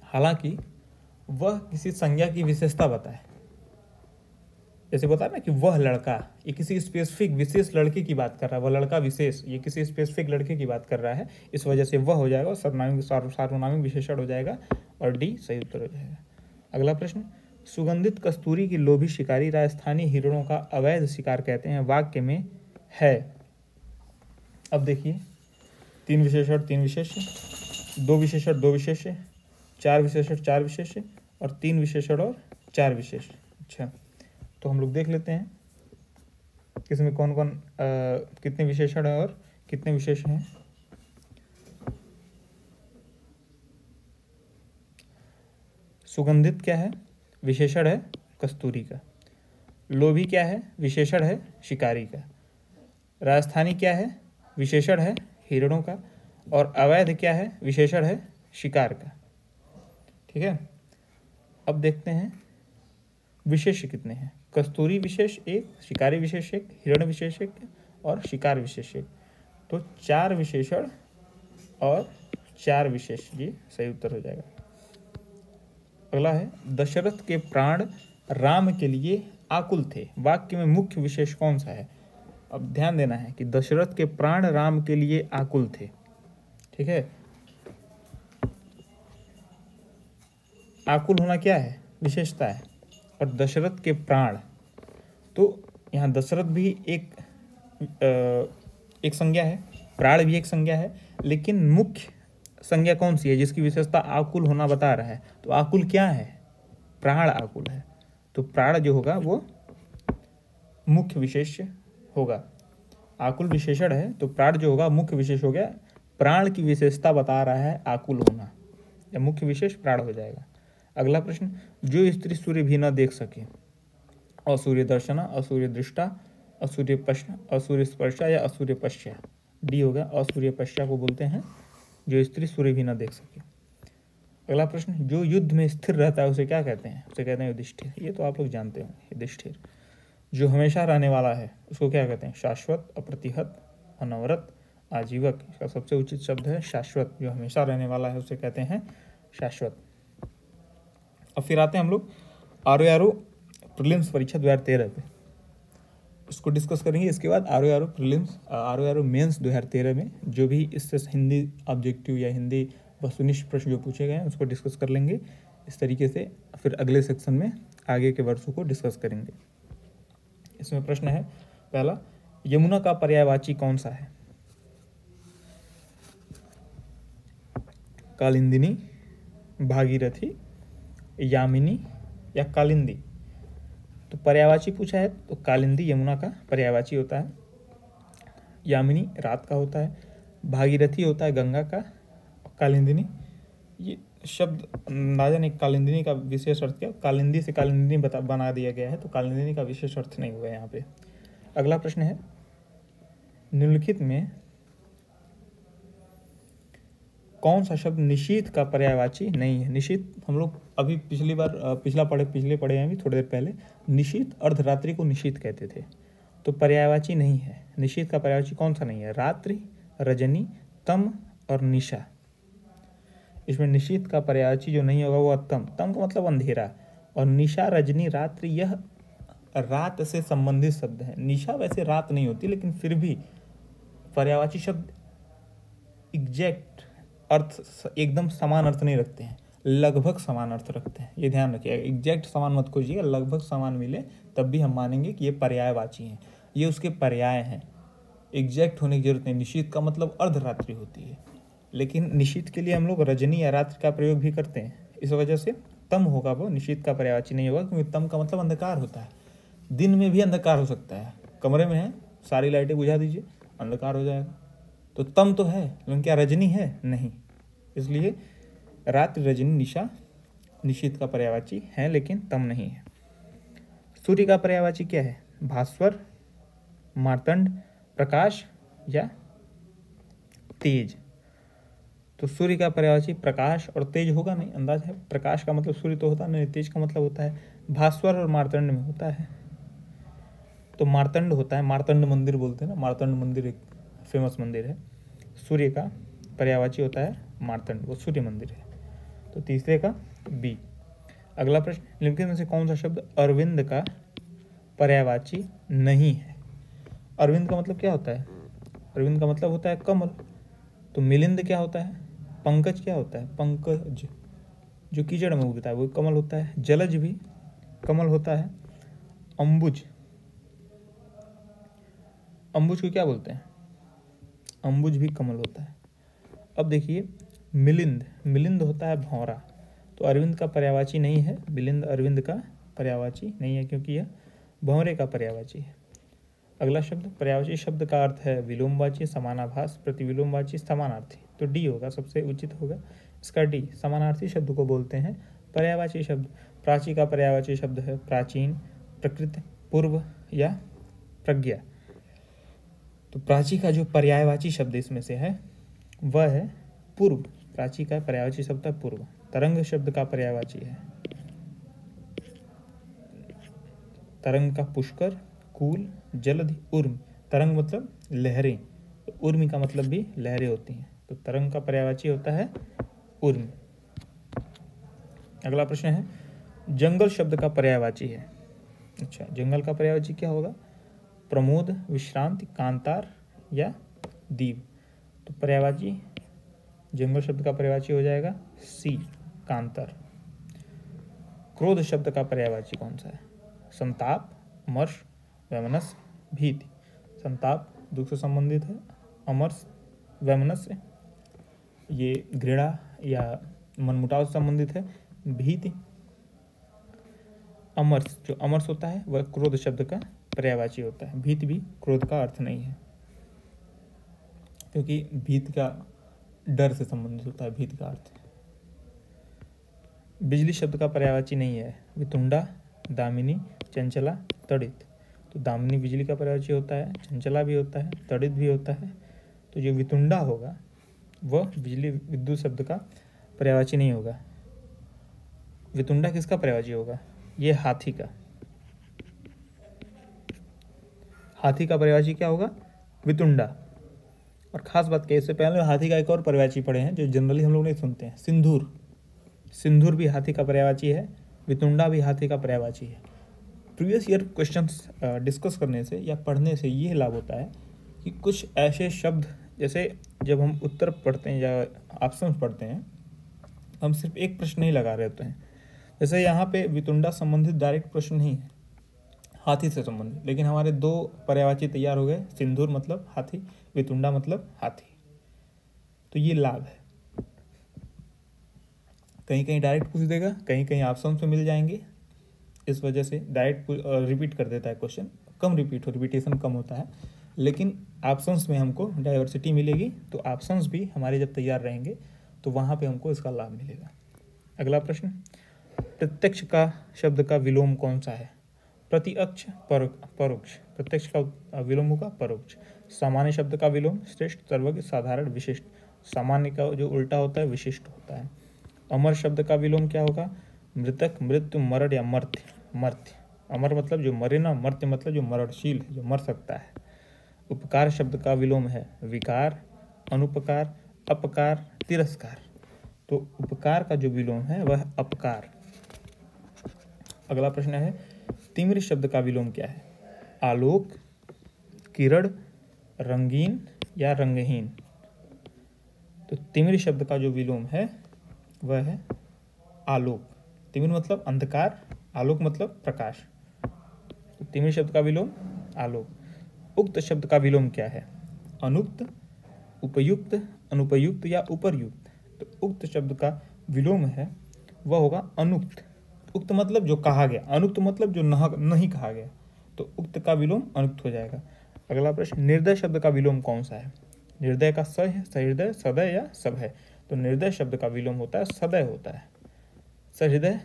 हालांकि वह किसी संज्ञा की विशेषता बताए। जैसे बता ना कि वह लड़का, ये किसी स्पेसिफिक विशेष लड़के की बात कर रहा है, वह लड़का विशेष, ये किसी स्पेसिफिक लड़के की बात कर रहा है, इस वजह से वह हो जाएगा और सार्वनामिक विशेषण हो जाएगा और डी सही उत्तर हो जाएगा। अगला प्रश्न, सुगंधित कस्तूरी की लोभी शिकारी राजस्थानी हिरणों का अवैध शिकार कहते हैं, वाक्य में है। अब देखिए, 3 विशेषण 3 विशेष्य, 2 विशेषण 2 विशेष्य, 4 विशेषण 4 विशेष्य और 3 विशेषण और 4 विशेष्य। अच्छा, तो हम लोग देख लेते हैं किसमें कौन कौन कितने विशेषण है और कितने विशेष हैं। सुगंधित क्या है? विशेषण है कस्तूरी का। लोभी क्या है? विशेषण है शिकारी का। राजस्थानी क्या है? विशेषण है हिरणों का। और अवैध क्या है? विशेषण है शिकार का। ठीक है, अब देखते हैं विशेष्य कितने हैं। कस्तूरी विशेष एक, शिकारी विशेष एक, हिरण विशेष एक और शिकार विशेष एक। तो 4 विशेषण और 4 विशेष, ये सही उत्तर हो जाएगा। अगला है दशरथ के प्राण राम के लिए आकुल थे, वाक्य में मुख्य विशेष कौन सा है? अब ध्यान देना है कि दशरथ के प्राण राम के लिए आकुल थे, ठीक है। आकुल होना क्या है? विशेषता है। और दशरथ के प्राण, तो यहाँ दशरथ भी एक संज्ञा है, प्राण भी एक संज्ञा है, लेकिन मुख्य संज्ञा कौन सी है जिसकी विशेषता आकुल होना बता रहा है? तो आकुल क्या है? प्राण आकुल है। तो प्राण जो होगा वो मुख्य विशेष होगा। आकुल विशेषण है तो प्राण जो होगा मुख्य विशेष हो गया। प्राण की विशेषता बता रहा है आकुल होना, या मुख्य विशेष प्राण हो जाएगा। अगला प्रश्न, जो स्त्री सूर्य भी न देख सके, असूर्य दर्शना, असूर्य दृष्टा, असूर्य पश्चा, असूर्य स्पर्शा या असूर्य पश्चा। डी होगा, असूर्य पश्चा को बोलते हैं जो स्त्री सूर्य भी न देख सके। अगला प्रश्न, जो युद्ध में स्थिर रहता है उसे क्या कहते हैं? उसे कहते हैं युधिष्ठिर। ये तो आप लोग जानते होंगे, युधिष्ठिर। जो हमेशा रहने वाला है उसको क्या कहते हैं? शाश्वत, अप्रतिहत, अनवरत, आजीवक। इसका सबसे उचित शब्द है शाश्वत। जो हमेशा रहने वाला है उसे कहते हैं शाश्वत। अब फिर आते हैं हम लोग आरओ प्रीलिम्स परीक्षा 2013 पे, उसको डिस्कस करेंगे। इसके बाद आरओ प्रीलिम्स, आरओ मेंस 2013 में जो भी इससे हिंदी ऑब्जेक्टिव या हिंदी वस्तुनिष्ठ प्रश्न जो पूछे गए हैं उसको डिस्कस कर लेंगे इस तरीके से। फिर अगले सेक्शन में आगे के वर्षों को डिस्कस करेंगे। इसमें प्रश्न है पहला, यमुना का पर्यायवाची कौन सा है? कालिंदिनी, भागीरथी, यामिनी या कालिंदी। तो पर्यायवाची पूछा है तो कालिंदी यमुना का पर्यायवाची होता है, यामिनी रात का होता है, भागीरथी होता है गंगा का, कालिंदिनी ये शब्द ना जाने कालिंदिनी का विशेष अर्थ क्या, कालिंदी से कालिंदिनी बना दिया गया है, तो कालिंदिनी का विशेष अर्थ नहीं हुआ यहाँ पे। अगला प्रश्न है, निम्नलिखित में कौन सा शब्द निशीथ का पर्यायवाची नहीं है? निशीथ हम लोग अभी पिछले पढ़े हैं अभी थोड़ी देर पहले। निशीथ अर्धरात्रि को निशीथ कहते थे, तो पर्यायवाची नहीं है। निशीथ का पर्यायवाची कौन सा नहीं है? रात्रि, रजनी, तम और निशा। इसमें निशीथ का पर्यायवाची जो नहीं होगा वो तम। तम का मतलब अंधेरा, और निशा, रजनी, रात्रि यह रात से संबंधित शब्द है। निशा वैसे रात नहीं होती, लेकिन फिर भी पर्यायवाची शब्द एग्जैक्ट अर्थ एकदम समान अर्थ नहीं रखते हैं, लगभग समान अर्थ रखते हैं। ये ध्यान रखिएगा, एग्जैक्ट समान मत खोजिएगा, लगभग समान मिले तब भी हम मानेंगे कि ये पर्यायवाची हैं, ये उसके पर्याय हैं। एग्जैक्ट होने की जरूरत नहीं। निशीथ का मतलब अर्धरात्रि होती है, लेकिन निशीथ के लिए हम लोग रजनी या रात्रि का प्रयोग भी करते हैं। इस वजह से तम होगा वो निशीथ का पर्यायवाची नहीं होगा, क्योंकि तम का मतलब अंधकार होता है। दिन में भी अंधकार हो सकता है, कमरे में है सारी लाइटें बुझा दीजिए अंधकार हो जाएगा, तो तम तो है, लेकिन क्या रजनी है? नहीं। इसलिए रात्रि, रजनी, निशा निशीथ का पर्यायवाची है, लेकिन तम नहीं है। सूर्य का पर्यायवाची क्या है? भास्वर, मार्तंड, प्रकाश या तेज। तो सूर्य का पर्यायवाची प्रकाश और तेज होगा नहीं, अंदाज है। प्रकाश का मतलब सूर्य तो होता नहीं, तेज का मतलब होता है भास्वर और मार्तंड में होता है, तो मार्तंड होता है। मार्तंड मंदिर बोलते हैं ना, मार्तंड मंदिर एक फेमस मंदिर है। सूर्य का पर्यायवाची होता है मार्तंड, वो सूर्य मंदिर है। तो तीसरे का बी। अगला प्रश्न, निम्नलिखित में से कौन सा शब्द अरविंद का पर्यायवाची नहीं है? अरविंद का मतलब क्या होता है? अरविंद का मतलब होता है कमल। तो मिलिंद क्या होता है? पंकज क्या होता है? पंकज जो कीचड़ में उगता है वो कमल होता है। जलज भी कमल होता है। अंबुज, अंबुज को क्या बोलते हैं? अंबुज भी कमल होता है। अब देखिए मिलिंद, मिलिंद होता है भौरा, तो अरविंद का पर्यायवाची नहीं है। मिलिंद अरविंद का पर्यायवाची नहीं है, क्योंकि यह भौरे का पर्यायवाची है। अगला शब्द, पर्यायवाची शब्द का अर्थ है विलोमवाची, समानाभास, प्रतिविलोमवाची, समानार्थी। तो डी होगा, सबसे उचित होगा इसका डी। समानार्थी शब्द को बोलते हैं पर्यायवाची शब्द। प्राची का पर्यायवाची शब्द है प्राचीन, प्रकृत, पूर्व या प्रज्ञा। तो प्राची का जो पर्यायवाची शब्द इसमें से है वह है पूर्व। प्राची का पर्यायवाची शब्द है पूर्व। तरंग शब्द का पर्यायवाची है तरंग का पुष्कर, कूल, जलधि, उर्म। तरंग मतलब लहरें, तो उर्मी का मतलब भी लहरें होती हैं, तो तरंग का पर्यायवाची होता है उर्म। अगला प्रश्न है, जंगल शब्द का पर्यायवाची है। अच्छा, जंगल का पर्यायवाची क्या होगा? प्रमोद, विश्रांति, कांतार या दीप। तो पर्यायवाची जंगल शब्द का पर्यायवाची हो जाएगा सी, कांतार। क्रोध शब्द का पर्यायवाची कौन सा है? संताप, अमर्ष, वैमनस्य, भीति। संताप दुख से संबंधित है, अमर्ष वैमनस्य ये घृणा या मनमुटाव से संबंधित है, भीति अमर्ष, जो अमर्ष होता है वह क्रोध शब्द का पर्यायवाची होता है। भीति भी क्रोध का अर्थ नहीं है, क्योंकि भीति का डर से संबंधित होता है, भीति का अर्थ। बिजली शब्द का पर्यायवाची नहीं है, वितुंडा, दामिनी, चंचला, तड़ित। तो दामिनी बिजली का पर्यायवाची होता है, चंचला भी होता है, तड़ित भी होता है। तो जो वितुंडा होगा वह बिजली विद्युत शब्द का पर्यायवाची नहीं होगा। वितुंडा किसका पर्यायवाची होगा? ये हाथी का। हाथी का पर्यायवाची क्या होगा? वितुंडा। और खास बात क्या, इससे पहले हाथी का एक और पर्यायवाची पढ़े हैं जो जनरली हम लोग नहीं सुनते हैं, सिंदूर। सिंदूर भी हाथी का पर्यायवाची है, वितुंडा भी हाथी का पर्यायवाची है। प्रीवियस ईयर क्वेश्चंस डिस्कस करने से या पढ़ने से ये लाभ होता है कि कुछ ऐसे शब्द, जैसे जब हम उत्तर पढ़ते हैं या ऑप्शंस पढ़ते हैं, हम सिर्फ एक प्रश्न नहीं लगा रहे होते हैं। जैसे यहाँ पे वितुंडा संबंधित डायरेक्ट प्रश्न नहीं है, हाथी से संबंधित, लेकिन हमारे दो पर्यायवाची तैयार हो गए। सिंदूर मतलब हाथी, वितुंडा मतलब हाथी। तो ये लाभ है। कहीं कहीं डायरेक्ट पूछ देगा, कहीं कहीं ऑप्शन में मिल जाएंगे, इस वजह से डायरेक्ट रिपीट कर देता है क्वेश्चन। कम रिपीट हो, रिपीटेशन कम होता है, लेकिन ऑप्शंस में हमको डाइवर्सिटी मिलेगी। तो ऑप्शंस भी हमारे जब तैयार रहेंगे तो वहाँ पे हमको इसका लाभ मिलेगा। अगला प्रश्न, प्रत्यक्ष का शब्द का विलोम कौन सा है? प्रत्यक्ष, परोक्ष। प्रत्यक्ष का विलोम होगा परोक्ष। सामान्य शब्द का विलोम श्रेष्ठ, सर्वज्ञ, साधारण, विशिष्ट। सामान्य का जो उल्टा होता है विशिष्ट होता है। अमर शब्द का विलोम क्या होगा? मृतक, मृत्यु, मरण या मर्त्य। मर्त्य, अमर मतलब जो मरे ना, मर्त्य मतलब जो मरणशील है, जो मर सकता है। उपकार शब्द का विलोम है विकार, अनुपकार, अपकार, तिरस्कार। तो उपकार का जो विलोम है वह अपकार। अगला प्रश्न है, तिमिर शब्द का विलोम क्या है? आलोक, किरण, रंगीन या रंगहीन। तो तिमिर शब्द का जो विलोम है वह है आलोक। तिमिर मतलब अंधकार, आलोक मतलब प्रकाश। तो तिमिर शब्द का विलोम आलोक। उक्त शब्द का विलोम क्या है? अनुक्त, उपयुक्त, अनुपयुक्त या उपर्युक्त। तो उक्त शब्द का विलोम है वह होगा अनुक्त। उक्त मतलब जो कहा गया, अनुक्त मतलब जो नहीं कहा गया। तो उक्त का विलोम अनुक्त हो जाएगा। अगला प्रश्न, निर्दय शब्द का विलोम कौन सा है? निर्दय का स है, सहृदय, सदय या सब है। तो निर्दय शब्द का विलोम होता है सदय होता है। सहृदय,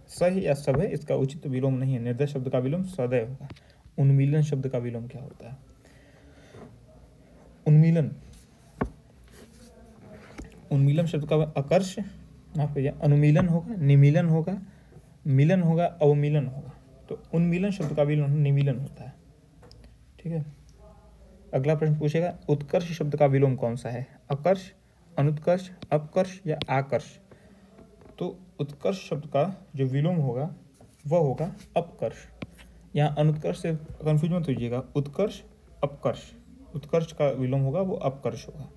सह या सब है, इसका उचित विलोम नहीं है। निर्दय शब्द का विलोम सदय होगा। उन्मीलन शब्द का विलोम क्या होता है? उन्मीलन, उन्मीलन शब्द का आकर्ष, माफ करिए, अनुमीलन होगा, निमीलन होगा, मिलन होगा, अवमिलन होगा। तो उन्मीलन शब्द का विलोम निमीलन होता है। ठीक है। अगला प्रश्न पूछेगा, उत्कर्ष शब्द का विलोम कौन सा है? अकर्ष, अनुत्कर्ष, अपकर्ष या आकर्ष। तो उत्कर्ष शब्द का जो विलोम होगा वह होगा अपकर्ष। यहाँ अनुत्कर्ष से कंफ्यूज मत होइएगा, उत्कर्ष, अपकर्ष। उत्कर्ष का विलोम होगा वो अपकर्ष होगा।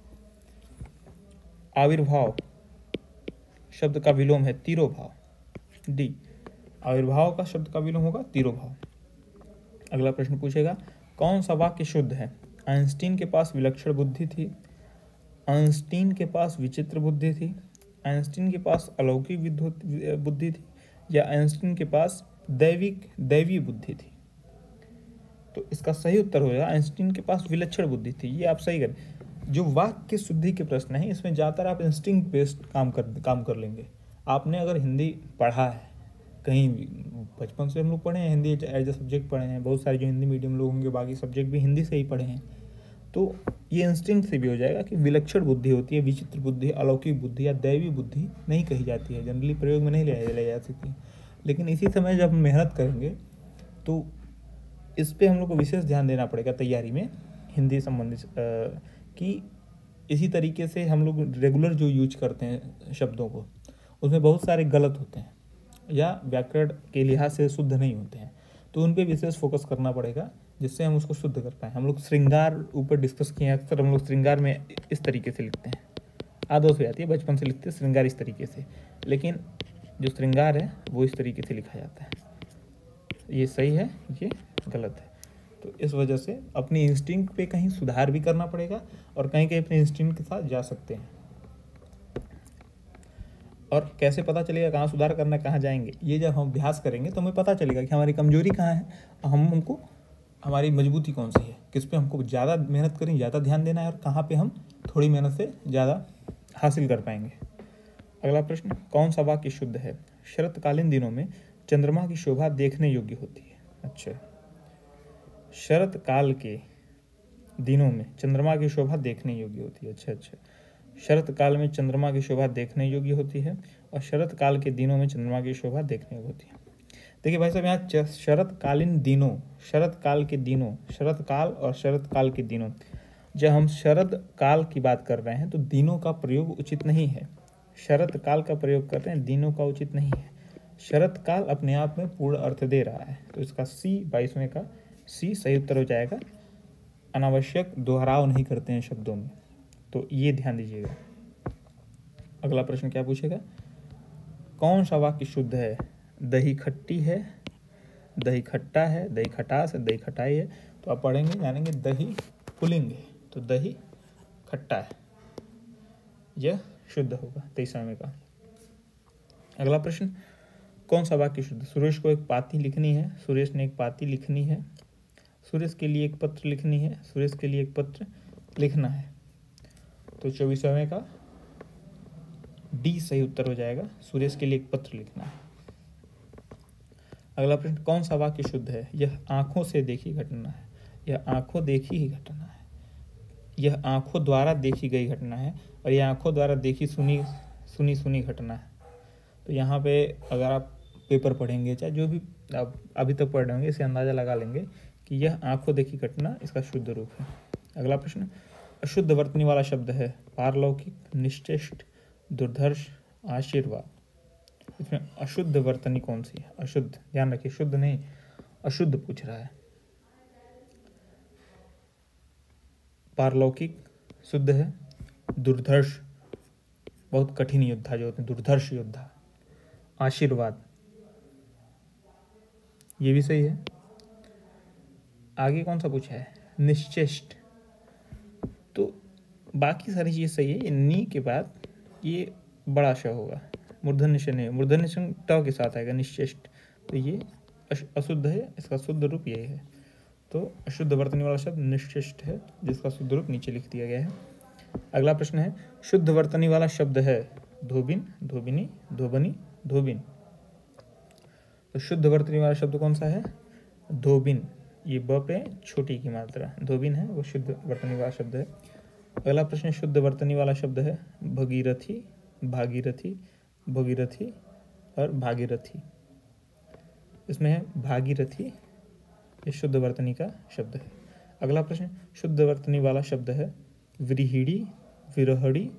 आविर्भाव शब्द का विलोम है तिरोभाव, डी। आविर्भाव का शब्द का विलोम होगा तिरोभाव। अगला प्रश्न पूछेगा, कौन सा वाक्य शुद्ध है? आइंस्टीन के पास विलक्षण बुद्धि थी, आइंस्टीन के पास विचित्र बुद्धि थी, आइंस्टीन के पास अलौकिक बुद्धि थी, या आइंस्टीन के पास दैवी बुद्धि थी। तो इसका सही उत्तर हो जाएगा आइंस्टीन के पास विलक्षण बुद्धि थी। ये आप सही करें। जो वाक्य शुद्धि के प्रश्न है इसमें ज़्यादातर आप इंस्टिंक्ट बेस्ड काम कर लेंगे। आपने अगर हिंदी पढ़ा है कहीं भी, बचपन से हम लोग पढ़े हैं हिंदी एज ए सब्जेक्ट पढ़े हैं, बहुत सारे जो हिंदी मीडियम लोग होंगे बाकी सब्जेक्ट भी हिंदी से ही पढ़े हैं, तो ये इंस्टिंक्ट से भी हो जाएगा कि विलक्षण बुद्धि होती है, विचित्र बुद्धि, अलौकिक बुद्धि या दैवी बुद्धि नहीं कही जाती है, जनरली प्रयोग में नहीं ले जा सकती। लेकिन इसी समय जब हम मेहनत करेंगे तो इस पे हम लोग को विशेष ध्यान देना पड़ेगा तैयारी में हिंदी संबंधित कि इसी तरीके से हम लोग रेगुलर जो यूज करते हैं शब्दों को, उसमें बहुत सारे गलत होते हैं या व्याकरण के लिहाज से शुद्ध नहीं होते हैं, तो उन पे विशेष फोकस करना पड़ेगा जिससे हम उसको शुद्ध कर पाएँ। हम लोग श्रृंगार ऊपर डिस्कस किए हैं, अक्सर हम लोग श्रृंगार में इस तरीके से लिखते हैं, आदत हो जाती है, बचपन से लिखते हैं श्रृंगार इस तरीके से, लेकिन जो श्रृंगार है वो इस तरीके से लिखा जाता है। ये सही है, ये गलत है। तो इस वजह से अपनी इंस्टिंक्ट पे कहीं सुधार भी करना पड़ेगा और कहीं कहीं अपने इंस्टिंक्ट के साथ जा सकते हैं। और कैसे पता चलेगा कहाँ सुधार करना है, कहाँ जाएंगे, ये जब हम अभ्यास करेंगे तो हमें पता चलेगा कि हमारी कमजोरी कहाँ है, हम हमको हमारी मजबूती कौन सी है, किस पे हमको ज़्यादा मेहनत करें, ज़्यादा ध्यान देना है, और कहाँ पे हम थोड़ी मेहनत से ज़्यादा हासिल कर पाएंगे। अगला प्रश्न, कौन सा वाक्य शुद्ध है? शरतकालीन दिनों में चंद्रमा की शोभा देखने योग्य होती है। अच्छा, शरत काल के दिनों में चंद्रमा की शोभा देखने योग्य होती है। अच्छा, शरत काल में चंद्रमा की शोभा देखने योग्य होती है और शरत काल के दिनों में चंद्रमा की शोभा देखने योग्य होती है। देखिए भाई साहब, यहाँ शरतकालीन दिनों, शरत काल के दिनों, शरत काल और शरत काल के दिनों, जब हम शरद काल की बात कर रहे हैं तो दिनों का प्रयोग उचित नहीं है। शरत काल का प्रयोग कर रहे हैं, दिनों का उचित नहीं है। शरत काल अपने आप में पूर्ण अर्थ दे रहा है, तो इसका सी 22वें का सी सही उत्तर हो जाएगा। अनावश्यक दोहराव नहीं करते हैं शब्दों में, तो ये ध्यान दीजिएगा। अगला प्रश्न क्या पूछेगा? कौन सा वाक्य शुद्ध है? दही खट्टी है, दही खट्टा है, दही खटास है, दही खटाई है। तो आप पढ़ेंगे जानेंगे दही पुलिंग है, तो दही खट्टा है, यह शुद्ध होगा 23वें का। अगला प्रश्न, कौन सा वाक्य शुद्ध? सुरेश को एक पाती लिखनी है, सुरेश ने एक पाती लिखनी है, सुरेश के लिए एक पत्र लिखनी है, सुरेश के लिए एक पत्र लिखना है। तो 24वें का डी सही उत्तर हो जाएगा, सुरेश के लिए एक पत्र लिखना है। अगला प्रश्न, कौन सा वाक्य शुद्ध है? यह आंखों से देखी घटना है, यह आंखों देखी ही घटना है, यह आंखों द्वारा देखी गई घटना है, और यह आंखों द्वारा देखी सुनी घटना है। तो यहाँ पे अगर आप पेपर पढ़ेंगे, चाहे जो भी आप अभी तक पढ़ रहे होंगे, इससे अंदाज़ा लगा लेंगे कि यह आंखों देखी घटना इसका शुद्ध रूप है। अगला प्रश्न, अशुद्ध वर्तनी वाला शब्द है पारलौकिक, निश्चेष्ट, दुर्धर्ष, आशीर्वाद। इसमें अशुद्ध वर्तनी कौन सी है? अशुद्ध, ध्यान रखिए, शुद्ध नहीं, अशुद्ध पूछ रहा है। पारलौकिक शुद्ध है, दुर्धर्ष बहुत कठिन योद्धा जो होते हैं, दुर्धर्ष योद्धा। आशीर्वाद ये भी सही है। आगे कौन सा पूछा है? निश्चेष्ट। तो बाकी सारी चीज़ सही है, ये नी के बाद ये बड़ा श होगा, मूर्धन्य श नहीं, मूर्धन्य श ट के साथ आएगा, निश्चेष्ट। तो ये अशुद्ध है, इसका शुद्ध रूप यही है। तो अशुद्ध वर्तनी वाला शब्द निश्चेष्ट है, जिसका शुद्ध रूप नीचे लिख दिया गया है। अगला प्रश्न है, शुद्ध वर्तनी वाला शब्द है धोबिन, धोबिनी, धोबनी, धोबिन। तो शुद्ध वर्तनी वाला शब्द कौन सा है? धोबिन। ये ब पे छोटी की मात्रा, धोबिन है, वो शुद्ध वर्तनी वाला शब्द है। अगला प्रश्न, शुद्ध वर्तनी वाला शब्द है भगीरथी, भागीरथी, भगीरथी और भागीरथी। इसमें है भागीरथी, ये शुद्ध वर्तनी का शब्द है। अगला प्रश्न, शुद्ध वर्तनी वाला शब्द है व्रीहिणी, विरहड़ी,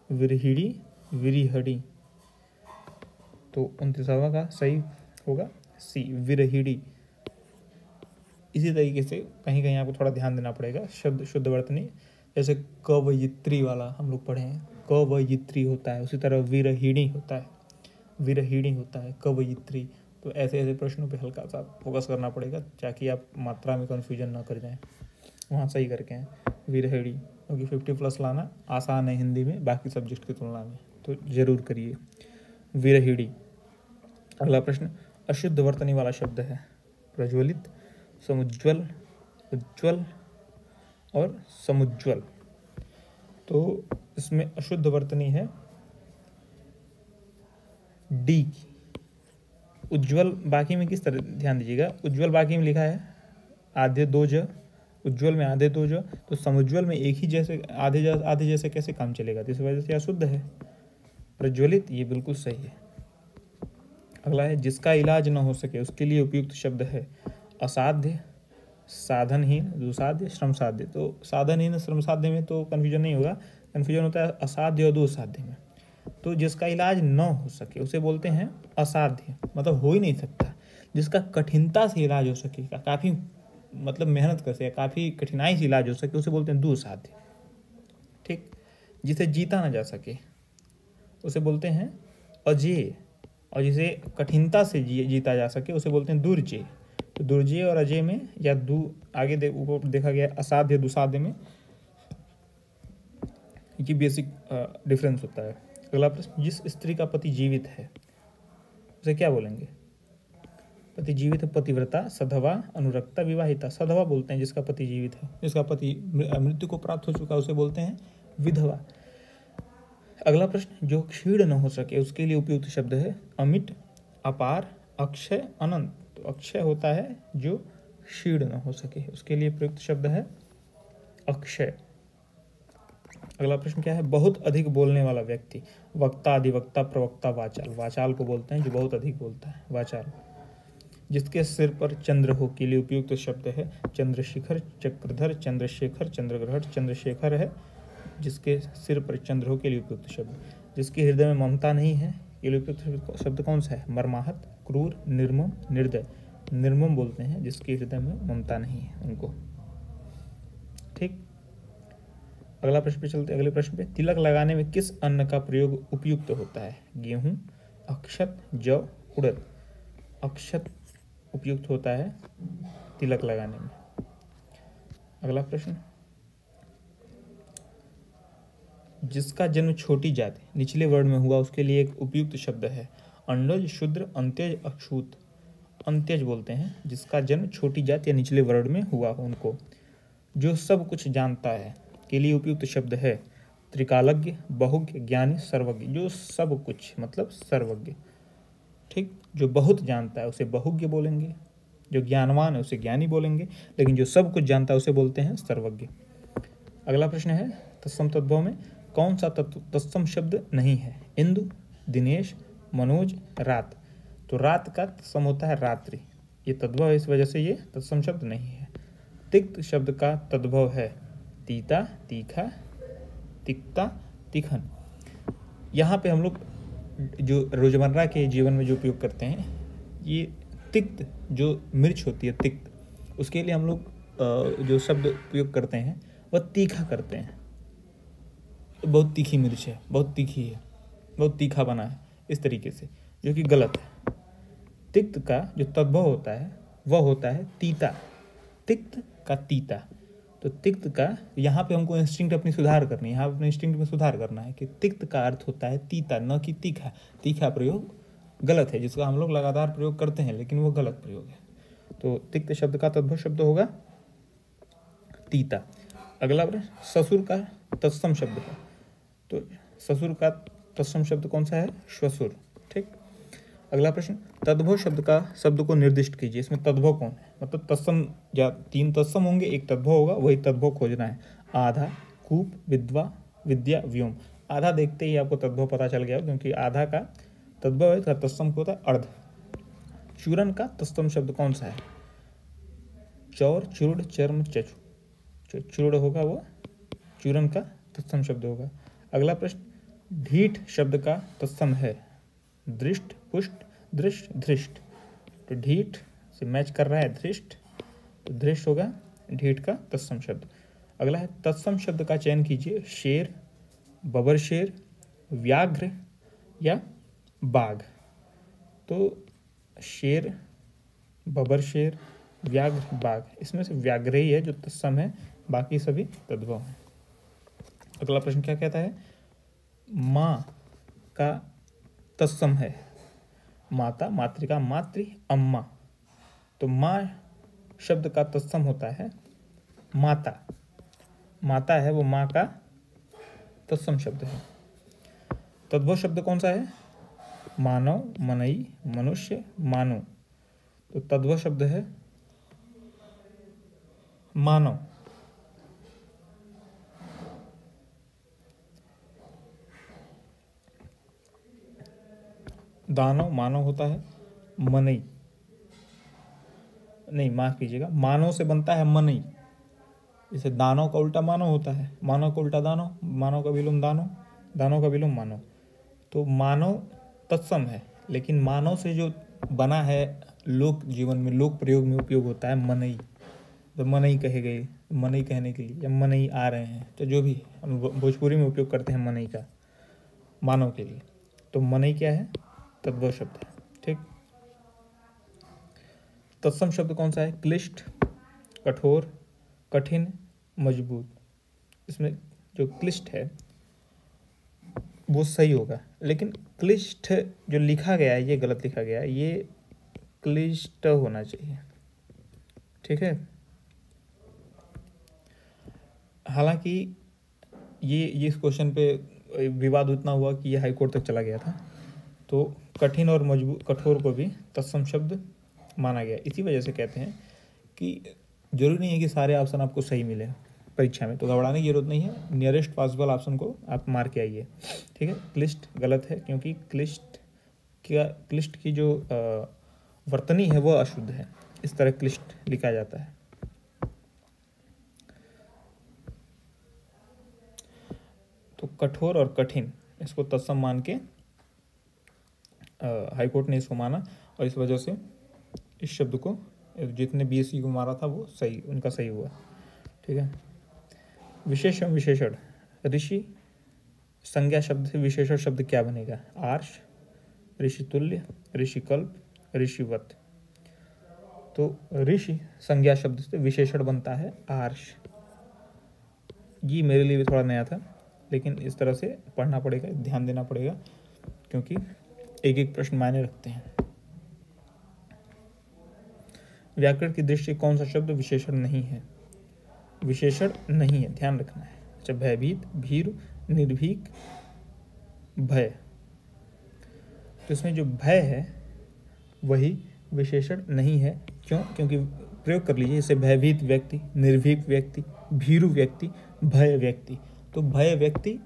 विरहिणी, विरिहड़ी। तो 29वां का सही होगा सी, विरहिणी। इसी तरीके से कहीं कहीं आपको थोड़ा ध्यान देना पड़ेगा शब्द शुद्ध वर्तनी, जैसे कवयित्री वाला हम लोग पढ़े हैं, कवयित्री होता है, उसी तरह विरहिणी होता है, विरहिणी होता है, कवयित्री। तो ऐसे ऐसे प्रश्नों पे हल्का सा फोकस करना पड़ेगा ताकि आप मात्रा में कन्फ्यूजन ना कर जाएं। वहाँ सही करके हैं विरहिणी, क्योंकि 50+ लाना आसान है हिंदी में बाकी सब्जेक्ट की तुलना में, तो ज़रूर करिए विरहिणी। अगला प्रश्न, अशुद्ध वर्तनी वाला शब्द है प्रज्वलित, समुज्ज्वल, उज्ज्वल और समुज्ज्वल। तो इसमें अशुद्ध वर्तनी है डी की। उज्ज्वल बाकी में किस तरह ध्यान दीजिएगा, उज्ज्वल बाकी में लिखा है आधे दो ज, उज्ज्वल में आधे दो ज, तो समुज्ज्वल में एक ही जैसे आधे जैसे कैसे काम चलेगा, तो इस वजह से अशुद्ध है। प्रज्वलित ये बिल्कुल सही है। अगला है, जिसका इलाज न हो सके उसके लिए उपयुक्त शब्द है असाध्य, साधनहीन, दुसाध्य, श्रम साध्य। तो साधनहीन श्रम साध्य में तो कन्फ्यूजन नहीं होगा, कन्फ्यूजन होता है असाध्य और दुसाध्य में। तो जिसका इलाज न हो सके उसे बोलते हैं असाध्य, मतलब हो ही नहीं सकता। जिसका कठिनता से इलाज हो सके, काफ़ी मतलब मेहनत कर सके, काफ़ी कठिनाई से इलाज हो सके, उसे बोलते हैं दुसाध्य। ठीक। जिसे जीता ना जा सके उसे बोलते हैं अजेय, और जिसे कठिनता से जीता जा सके उसे बोलते हैं दुर्जेय। तो दुर्जेय और अजेय में या आगे ऊपर देखा गया असाध्य दुसाध्य में ये बेसिक डिफरेंस होता है। अगला प्रश्न, जिस स्त्री का पति जीवित है उसे क्या बोलेंगे? पति जीवित है, पतिव्रता, सधवा, अनुरक्ता, विवाहिता। सधवा बोलते हैं जिसका पति जीवित है, जिसका पति मृत्यु को प्राप्त हो चुका उसे बोलते हैं विधवा। अगला प्रश्न, जो क्षीण न हो सके उसके लिए उपयुक्त शब्द है अमिट, अपार, अक्षय, अनंत। तो अक्षय होता है जो क्षीण न हो सके, उसके लिए प्रयुक्त शब्द है अक्षय। अगला प्रश्न क्या है? बहुत अधिक बोलने वाला व्यक्ति, वक्ता, अधिवक्ता, प्रवक्ता, वाचाल। वाचाल को बोलते हैं जो बहुत अधिक बोलता है, वाचाल। जिसके सिर पर चंद्र हो के लिए उपयुक्त शब्द है चंद्रशिखर, चक्रधर, चंद्रशेखर, चंद्रग्रहण। चंद्रशेखर है जिसके सिर पर चंद्र हो के लिए उपयुक्त शब्द। जिसके हृदय में ममता नहीं है के लिए उपयुक्त शब्द कौन सा है? मर्माहत, क्रूर, निर्मम, निर्दय। निर्मम बोलते हैं जिसके हृदय में ममता नहीं है उनको। ठीक। अगला प्रश्न पे चलते, अगले प्रश्न पे। तिलक लगाने में किस अन्न का प्रयोग उपयुक्त होता है? गेहूं, अक्षत, जौ, उड़द। अक्षत उपयुक्त होता है तिलक लगाने में। अगला प्रश्न, जिसका जन्म छोटी जाति निचले वर्ण में हुआ उसके लिए एक उपयुक्त शब्द है अंडज, शूद्र, अंत्यज, अछूत। अंत्यज बोलते हैं जिसका जन्म छोटी जाति या निचले वर्ण में हुआ हो उनको। जो सब कुछ जानता है के लिए उपयुक्त शब्द है त्रिकालज्ञ, बहुज्ञ, ज्ञानी, सर्वज्ञ। जो सब कुछ मतलब सर्वज्ञ। ठीक। जो बहुत जानता है उसे बहुज्ञ बोलेंगे, जो ज्ञानवान है उसे ज्ञानी बोलेंगे, लेकिन जो सब कुछ जानता है उसे बोलते हैं सर्वज्ञ। अगला प्रश्न है तत्सम तद्भव में कौन सा तत्सम शब्द नहीं है? इंदु, दिनेश, मनोज, रात। तो रात का तत्सम होता है रात्रि, ये तद्भव है, इस वजह से ये तत्सम शब्द नहीं है। तिक्त शब्द का तद्भव है तीता, तीखा, तिक्ता, तीखन। यहाँ पे हम लोग जो रोजमर्रा के जीवन में जो उपयोग करते हैं, ये तिक्त जो मिर्च होती है तिक्त, उसके लिए हम लोग जो शब्द उपयोग करते हैं वह तीखा करते हैं। बहुत तीखी मिर्च है, बहुत तीखी है, बहुत तीखा बना है, इस तरीके से, जो कि गलत है। तिक्त का जो तद्भव होता है वह होता है तीता, तिक्त का तीता। तो तिक्त का यहाँ पे हमको इंस्टिंक्ट अपनी सुधार करनी है, यहाँ अपने इंस्टिंक्ट में सुधार करना है कि तिक्त का अर्थ होता है तीता, न कि तीखा। तीखा प्रयोग गलत है, जिसका हम लोग लगातार प्रयोग करते हैं, लेकिन वो गलत प्रयोग है। तो तिक्त शब्द का तद्भव शब्द होगा तीता। अगला प्रश्न, ससुर का तत्सम शब्द है। तो ससुर का तत्सम शब्द कौन सा है? श्वसुर। ठीक। अगला प्रश्न, तद्भव शब्द का शब्द को निर्दिष्ट कीजिए। इसमें तद्भव कौन है? मतलब तत्सम या तीन तत्सम होंगे, एक तद्भव होगा, वही तद्भव खोजना है। आधा, कूप, विद्वा, विद्या, व्योम। आधा देखते ही आपको तद्भव पता चल गया, क्योंकि आधा का तद्भव है, तो तत्सम होता है अर्ध। चूरन का तत्सम शब्द कौन सा है? चौर, चूर्ण, चर्म, चचु। चूर्ण होगा वो चूरन का तत्सम शब्द होगा। अगला प्रश्न, ढीठ शब्द का तत्सम है दृष्ट, पुष्ट, दृष्ट, धृष्ट। तो ढीठ से मैच कर रहा है धृष्ट, तो धृष्ट होगा ढीठ का तत्सम शब्द। अगला है तत्सम शब्द का चयन कीजिए। शेर, बबर शेर, व्याघ्र या बाघ। तो शेर, बबर शेर, व्याघ्र, बाघ, इसमें से व्याघ्र ही है जो तत्सम है, बाकी सभी तद्भव हैं। अगला प्रश्न क्या कहता है? माँ का तत्सम है माता, मातृका, मातृ, अम्मा। तो माँ शब्द का तत्सम होता है माता। माता है वो माँ का तत्सम शब्द है। तद्भव शब्द कौन सा है? मानव, मनई, मनुष्य, मानव। तो तद्भव शब्द है मानव। दानव मानव होता है, मनई नहीं, माफ़ कीजिएगा, मानव से बनता है मनई। जैसे दानव का उल्टा मानव होता है, मानव का उल्टा दानव, मानव का विलोम दानव, दानव का विलोम मानव। तो मानव तत्सम है, लेकिन मानव से जो बना है लोक जीवन में, लोक प्रयोग में उपयोग होता है मनई। तो मनई कहे गए, मनई कहने के लिए, या मनई आ रहे हैं, तो जो भी हम भोजपुरी में उपयोग करते हैं मनई का मानव के लिए। तो मनई क्या है? तद्भव शब्द है। ठीक। तत्सम शब्द कौन सा है? क्लिष्ट, कठोर, कठिन, मजबूत। इसमें जो क्लिष्ट है वो सही होगा, लेकिन क्लिष्ट जो लिखा गया है ये गलत लिखा गया है, ये क्लिष्ट होना चाहिए। ठीक है। हालांकि ये इस क्वेश्चन पे विवाद उतना हुआ कि ये हाई कोर्ट तक चला गया था। तो कठिन और मजबूत, कठोर को भी तत्सम शब्द माना गया। इसी वजह से कहते हैं कि जरूरी नहीं है कि सारे ऑप्शन आपको सही मिले परीक्षा में, तो घबराने की जरूरत नहीं है। नियरेस्ट पॉसिबल ऑप्शन को आप मार के आइए। ठीक है। क्लिष्ट गलत है, क्योंकि क्लिष्ट की जो वर्तनी है वो अशुद्ध है, इस तरह क्लिष्ट लिखा जाता है। तो कठोर और कठिन इसको तत्सम मान के हाईकोर्ट ने इसको माना, और इस वजह से इस शब्द को जितने बीएससी को मारा था वो सही, उनका सही हुआ। ठीक है। विशेषण विशेषण, ऋषि संज्ञा शब्द से विशेषण शब्द क्या बनेगा? आर्ष, ऋषितुल्य, ऋषिकल्प, ऋषिवत। तो ऋषि संज्ञा शब्द से विशेषण बनता है आर्ष। ये मेरे लिए भी थोड़ा नया था, लेकिन इस तरह से पढ़ना पड़ेगा, ध्यान देना पड़ेगा, क्योंकि एक एक प्रश्न मायने रखते हैं। व्याकरण की दृष्टि से कौन सा शब्द विशेषण नहीं है? विशेषण नहीं है, ध्यान रखना है। अच्छा, भयभीत, भीरु, निर्भीक, भय। तो इसमें जो भय है वही विशेषण नहीं है। क्यों? क्योंकि प्रयोग कर लीजिए, जैसे भयभीत व्यक्ति, निर्भीक व्यक्ति, भीरु व्यक्ति, भय व्यक्ति। तो भय व्यक्ति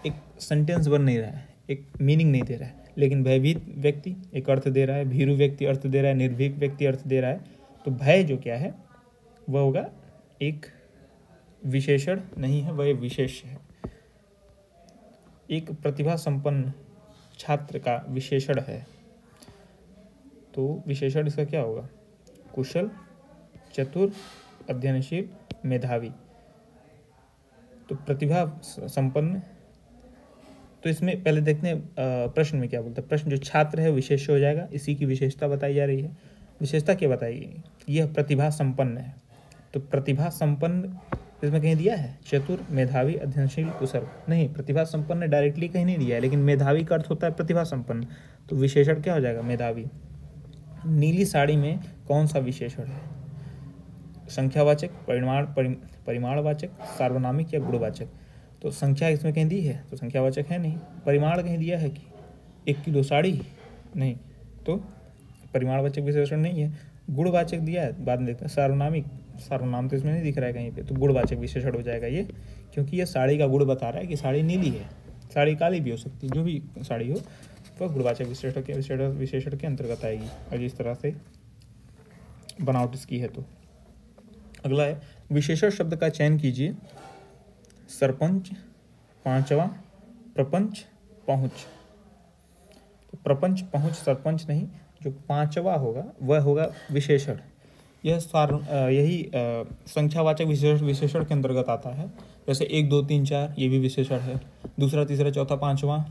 एक सेंटेंस बन नहीं रहा है, एक मीनिंग नहीं दे रहा है, लेकिन भयभीत व्यक्ति एक अर्थ दे रहा है, भीरु व्यक्ति अर्थ दे रहा है, निर्भीक व्यक्ति अर्थ दे रहा है। तो भय जो क्या है वह होगा एक विशेषण नहीं है, वह विशेष है। एक प्रतिभा संपन्न छात्र का विशेषण है, तो विशेषण इसका क्या होगा? कुशल, चतुर, अध्ययनशील, मेधावी। तो प्रतिभा संपन्न, तो इसमें पहले देखते हैं प्रश्न में क्या बोलता है। प्रश्न जो छात्र है विशेष हो जाएगा, इसी की विशेषता बताई जा रही है। विशेषता क्या बताई? यह प्रतिभा संपन्न है। तो प्रतिभा संपन्न इसमें कहीं दिया है? चतुर, मेधावी, अध्ययनशील, कुशल? नहीं, प्रतिभा संपन्न डायरेक्टली कहीं नहीं दिया है, लेकिन मेधावी का अर्थ होता है प्रतिभा संपन्न। तो विशेषण क्या हो जाएगा? मेधावी। नीली साड़ी में कौन सा विशेषण है? संख्यावाचक, परिमाणवाचक, सार्वनामिक या गुणवाचक? तो संख्या इसमें कहीं दी है तो संख्यावाचक है नहीं। परिमाण कहीं दिया है कि 1 किलो साड़ी? नहीं, तो परिमाणवाचक विशेषण नहीं है। गुणवाचक दिया है, बाद में देखते हैं। सार्वनामिक, सार्वनाम तो इसमें नहीं दिख रहा है कहीं पे, तो गुणवाचक विशेषण हो जाएगा ये, क्योंकि ये साड़ी का गुण बता रहा है कि साड़ी नीली है। साड़ी काली भी हो सकती है, जो भी साड़ी हो वह गुणवाचक विशेषण के अंतर्गत आएगी। और इस तरह से बनावट इसकी है। तो अगला है विशेषण शब्द का चयन कीजिए। सरपंच, पांचवा, प्रपंच, पहुँच। तो प्रपंच, पहुँच, सरपंच नहीं, जो पांचवा होगा वह होगा विशेषण। यह यही संख्यावाचक विशेषण के अंतर्गत आता है। जैसे 1, 2, 3, 4 ये भी विशेषण है। दूसरा, तीसरा, चौथा, पांचवा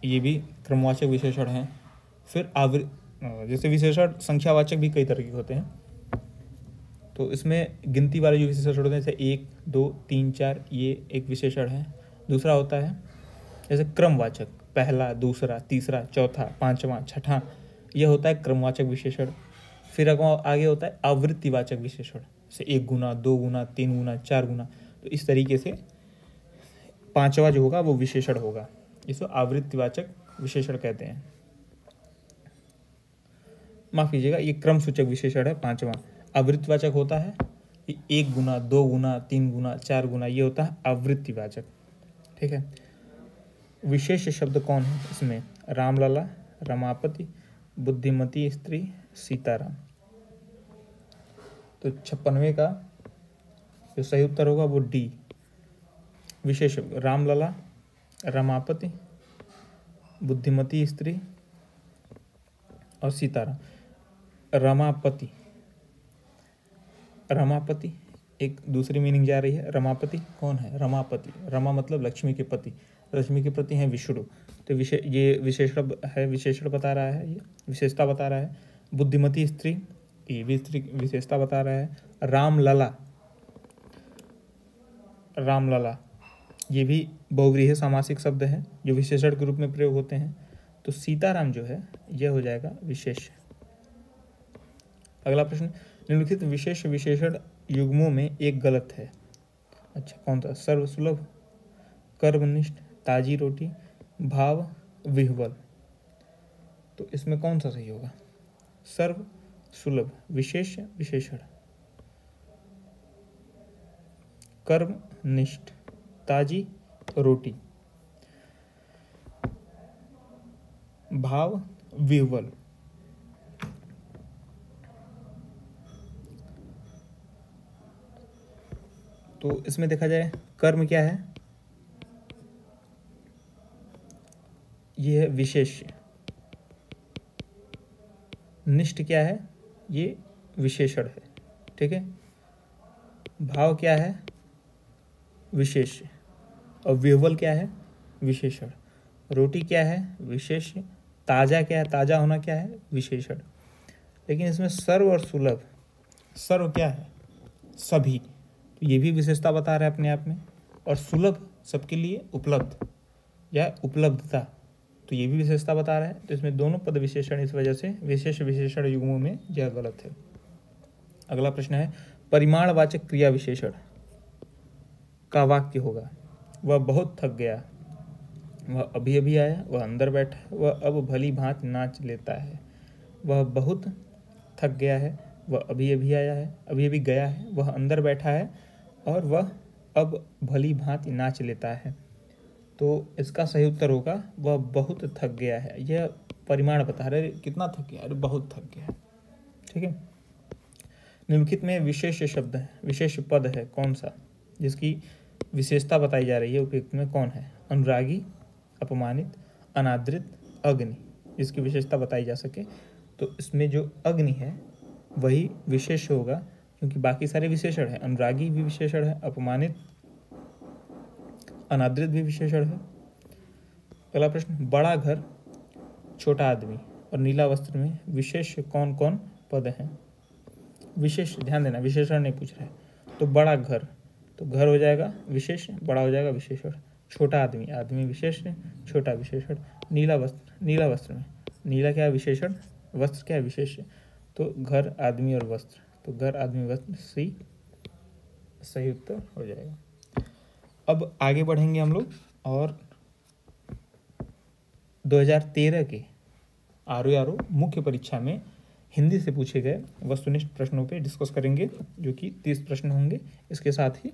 ये भी क्रमवाचक विशेषण है। फिर जैसे विशेषण संख्यावाचक भी कई तरह के होते हैं, तो इसमें गिनती वाले जो विशेषण होते हैं, जैसे 1, 2, 3, 4 ये एक विशेषण है। दूसरा होता है जैसे क्रमवाचक, पहला, दूसरा, तीसरा, चौथा, पांचवा, छठा, यह होता है क्रमवाचक विशेषण। फिर आगे होता है आवृत्तिवाचक विशेषण, जैसे 1 गुना, 2 गुना, 3 गुना, 4 गुना। तो इस तरीके से पांचवा जो होगा वो विशेषण होगा, इसको आवृत्तिवाचक विशेषण कहते हैं। माफ कीजिएगा, ये क्रम सूचक विशेषण है पांचवा। आवृत्तिवाचक होता है 1 गुना, 2 गुना, 3 गुना, 4 गुना, ये होता है आवृत्तिवाचक। ठीक है। विशेष शब्द कौन है इसमें? रामलला, रमापति, बुद्धिमती स्त्री, सीताराम। तो 56वें का जो सही उत्तर होगा वो डी, विशेष। रामलला, रमापति, बुद्धिमती स्त्री और सीताराम। रमापति, रमापति एक दूसरी मीनिंग जा रही है। रमापति कौन है? रमापति, रमा मतलब लक्ष्मी के पति, लक्ष्मी के प्रति हैं विष्णु। तो ये विशेषण है, विशेषण बता रहा है, ये विशेषता बता रहा है। बुद्धिमती स्त्री, ये भी स्त्री विशेषता बता रहा है। रामलला, रामलला ये भी बहुव्रीहि सामासिक शब्द है जो विशेषण के रूप में प्रयोग होते हैं। तो सीताराम जो है यह हो जाएगा विशेष। अगला प्रश्न, निम्नलिखित विशेष विशेषण युग्मों में एक गलत है। अच्छा, कौन सा? सर्वसुलभ, कर्मनिष्ठ, ताजी रोटी, भाव विह्वल। तो इसमें कौन सा सही होगा? सर्व सुलभ विशेष विशेषण, कर्मनिष्ठ, ताजी रोटी, भाव विह्वल। तो इसमें देखा जाए कर्म क्या है? ये है विशेष। निष्ठ क्या है? ये विशेषण है, ठीक है। भाव क्या है? विशेष। और विह्वल क्या है? विशेषण। रोटी क्या है? विशेष। ताजा क्या है? ताजा होना क्या है? विशेषण। लेकिन इसमें सर्व और सुलभ, सर्व क्या है? सभी, तो ये भी विशेषता बता रहा है अपने आप में। और सुलभ सबके लिए उपलब्ध या उपलब्धता, तो ये भी विशेषता बता रहा है। तो इसमें दोनों पद विशेषण, इस वजह से विशेष विशेषण युग्मों में यह गलत है। अगला प्रश्न है, परिमाणवाचक क्रिया विशेषण का वाक्य होगा। वह बहुत थक गया, वह अभी अभी आया, वह अंदर बैठा, वह अब भली भांत नाच लेता है। वह बहुत थक गया है, वह अभी अभी आया है, अभी अभी गया है, वह अंदर बैठा है और वह अब भली भांति नाच लेता है। तो इसका सही उत्तर होगा वह बहुत थक गया है। यह परिमाण बता रहे कितना थक गया, अरे बहुत थक गया, ठीक है। निम्नलिखित में विशेष शब्द है, विशेष पद है कौन सा जिसकी विशेषता बताई जा रही है? उपयुक्त में कौन है? अनुरागी, अपमानित, अनादृत, अग्नि, जिसकी विशेषता बताई जा सके। तो इसमें जो अग्नि है वही विशेष होगा, क्योंकि बाकी सारे विशेषण है। अनुरागी भी विशेषण है, अपमानित, अनादृत भी विशेषण है। अगला प्रश्न, बड़ा घर, छोटा आदमी और नीला वस्त्र में विशेष कौन कौन पद हैं? विशेष, ध्यान देना, विशेषण नहीं पूछ रहा है। तो बड़ा घर, तो घर हो जाएगा विशेष, बड़ा हो जाएगा विशेषण। छोटा आदमी, आदमी विशेष, छोटा विशेषण। नीला वस्त्र, नीला वस्त्र में नीला क्या है? विशेषण, वस्त्र क्या है? विशेष। तो घर, आदमी और वस्त्र, तो घर, आदमी, वस्त्र, सी सही उत्तर हो जाएगा। अब आगे बढ़ेंगे हम लोग और 2013 के आरओ मुख्य परीक्षा में हिंदी से पूछे गए वस्तुनिष्ठ प्रश्नों पे डिस्कस करेंगे, जो कि 30 प्रश्न होंगे। इसके साथ ही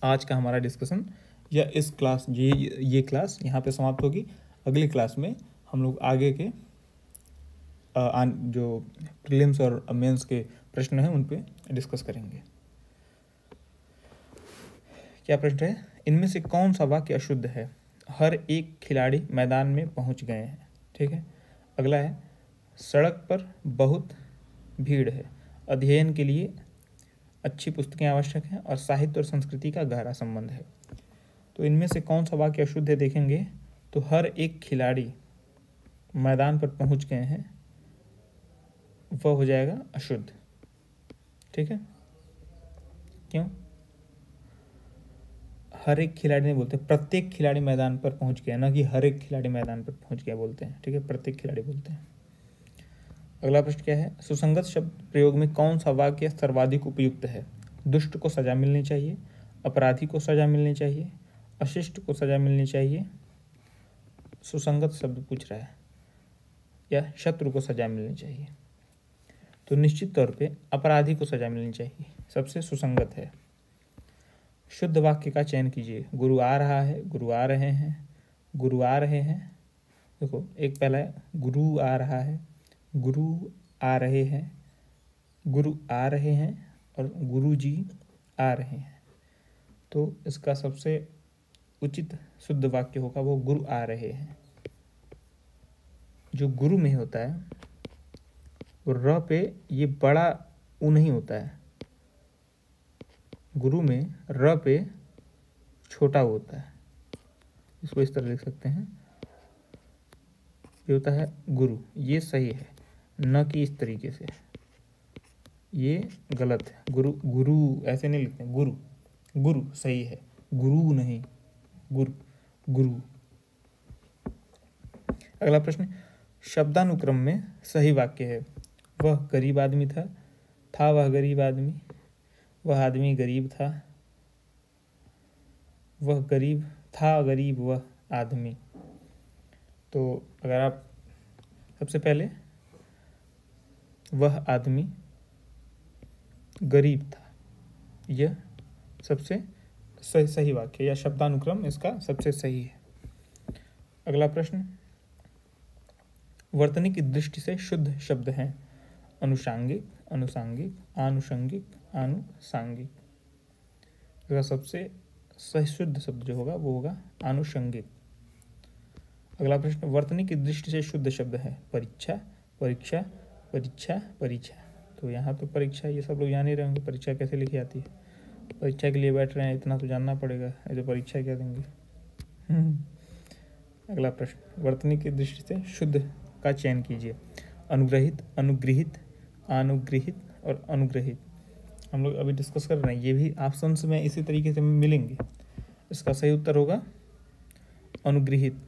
आज का हमारा डिस्कशन या इस क्लास, ये क्लास यहाँ पे समाप्त होगी। अगली क्लास में हम लोग आगे के जो प्रीलिम्स और मेंस के प्रश्न हैं उन पे डिस्कस करेंगे। क्या प्रश्न है? इनमें से कौन सा वाक्य अशुद्ध है? हर एक खिलाड़ी मैदान में पहुंच गए हैं, ठीक है। अगला है, सड़क पर बहुत भीड़ है, अध्ययन के लिए अच्छी पुस्तकें आवश्यक हैं और साहित्य और संस्कृति का गहरा संबंध है। तो इनमें से कौन सा वाक्य अशुद्ध है देखेंगे तो हर एक खिलाड़ी मैदान पर पहुंच गए हैं, वह हो जाएगा अशुद्ध, ठीक है। क्यों? हर एक खिलाड़ी नहीं बोलते, प्रत्येक खिलाड़ी मैदान पर पहुंच गया, ना कि हर एक खिलाड़ी मैदान पर पहुंच गया बोलते हैं, ठीक है, प्रत्येक खिलाड़ी बोलते हैं। अगला प्रश्न क्या है? सुसंगत शब्द प्रयोग में कौन सा वाक्य सर्वाधिक उपयुक्त है? दुष्ट को सजा मिलनी चाहिए, अपराधी को सजा मिलनी चाहिए, अशिष्ट को सजा मिलनी चाहिए, सुसंगत शब्द पूछ रहा है, या शत्रु को सजा मिलनी चाहिए। तो निश्चित तौर पे अपराधी को सजा मिलनी चाहिए, सबसे सुसंगत है। शुद्ध वाक्य का चयन कीजिए। गुरु आ रहा है, गुरु आ रहे हैं, गुरु आ रहे हैं। देखो, एक पहला है गुरु आ रहा है, गुरु आ रहे हैं, गुरु आ रहे हैं और गुरुजी आ रहे हैं, तो इसका सबसे उचित शुद्ध वाक्य होगा वो गुरु आ रहे हैं। जो गुरु में होता है वो र पे ये बड़ा ऊ नहीं होता है, गुरु में र पे छोटा ऊ होता है। इसको इस तरह लिख सकते हैं, ये होता है गुरु, ये सही है, न कि इस तरीके से, ये गलत है। गुरु गुरु ऐसे नहीं लिखते, गुरु गुरु सही है, गुरु नहीं, गुरु गुरु। अगला प्रश्न, शब्दानुक्रम में सही वाक्य है। वह गरीब आदमी था वह गरीब आदमी, वह आदमी गरीब था, वह गरीब था गरीब वह आदमी। तो अगर आप सबसे पहले वह आदमी गरीब था, यह सबसे सही वाक्य या शब्दानुक्रम इसका सबसे सही है। अगला प्रश्न, वर्तनी की दृष्टि से शुद्ध शब्द हैं। अनुषांगिक, अनुसांगिक, आनुषंगिक, आनुसांगिक। इसका सबसे सही शुद्ध शब्द जो होगा वो होगा आनुषंगिक। अगला प्रश्न, वर्तनी की दृष्टि से शुद्ध शब्द है। परीक्षा, परीक्षा, परीक्षा, परीक्षा। तो यहाँ तो परीक्षा ये सब लोग जान ही रहे होंगे, परीक्षा कैसे लिखी जाती है। परीक्षा के लिए बैठ रहे हैं, इतना तो जानना पड़ेगा, ऐसे परीक्षा क्या देंगे। अगला प्रश्न, वर्तनी की दृष्टि से शुद्ध का चयन कीजिए। अनुग्रहित, अनुगृहित, अनुगृहित और अनुग्रहित। हम लोग अभी डिस्कस कर रहे हैं, ये भी ऑप्शंस में इसी तरीके से मिलेंगे। इसका सही उत्तर होगा अनुगृहित।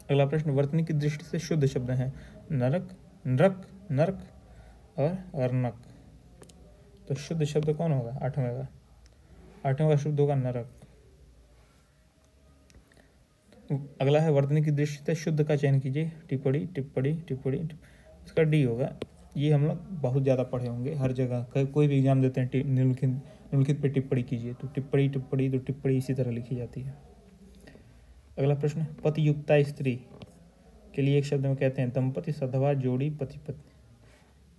अगला प्रश्न, वर्तनी की दृष्टि से शुद्ध शब्द हैं। नरक, नरक, नरक और अर्नक। तो शुद्ध शब्द कौन होगा? आठवें का शुद्ध होगा नरक। अगला है, वर्तनी की दृष्टि से शुद्ध का चयन कीजिए। टिप्पणी, टिप्पणी, टिप्पणी। इसका डी होगा। ये हम लोग बहुत ज़्यादा पढ़े होंगे, हर जगह कोई भी एग्जाम देते हैं, निम्नलिखित पे टिप्पणी कीजिए, तो टिप्पणी टिप्पणी तो टिप्पणी इसी तरह लिखी जाती है। अगला प्रश्न, पतियुक्ता स्त्री के लिए एक शब्द में कहते हैं दंपति, सधवा, जोड़ी, पति पत्नी।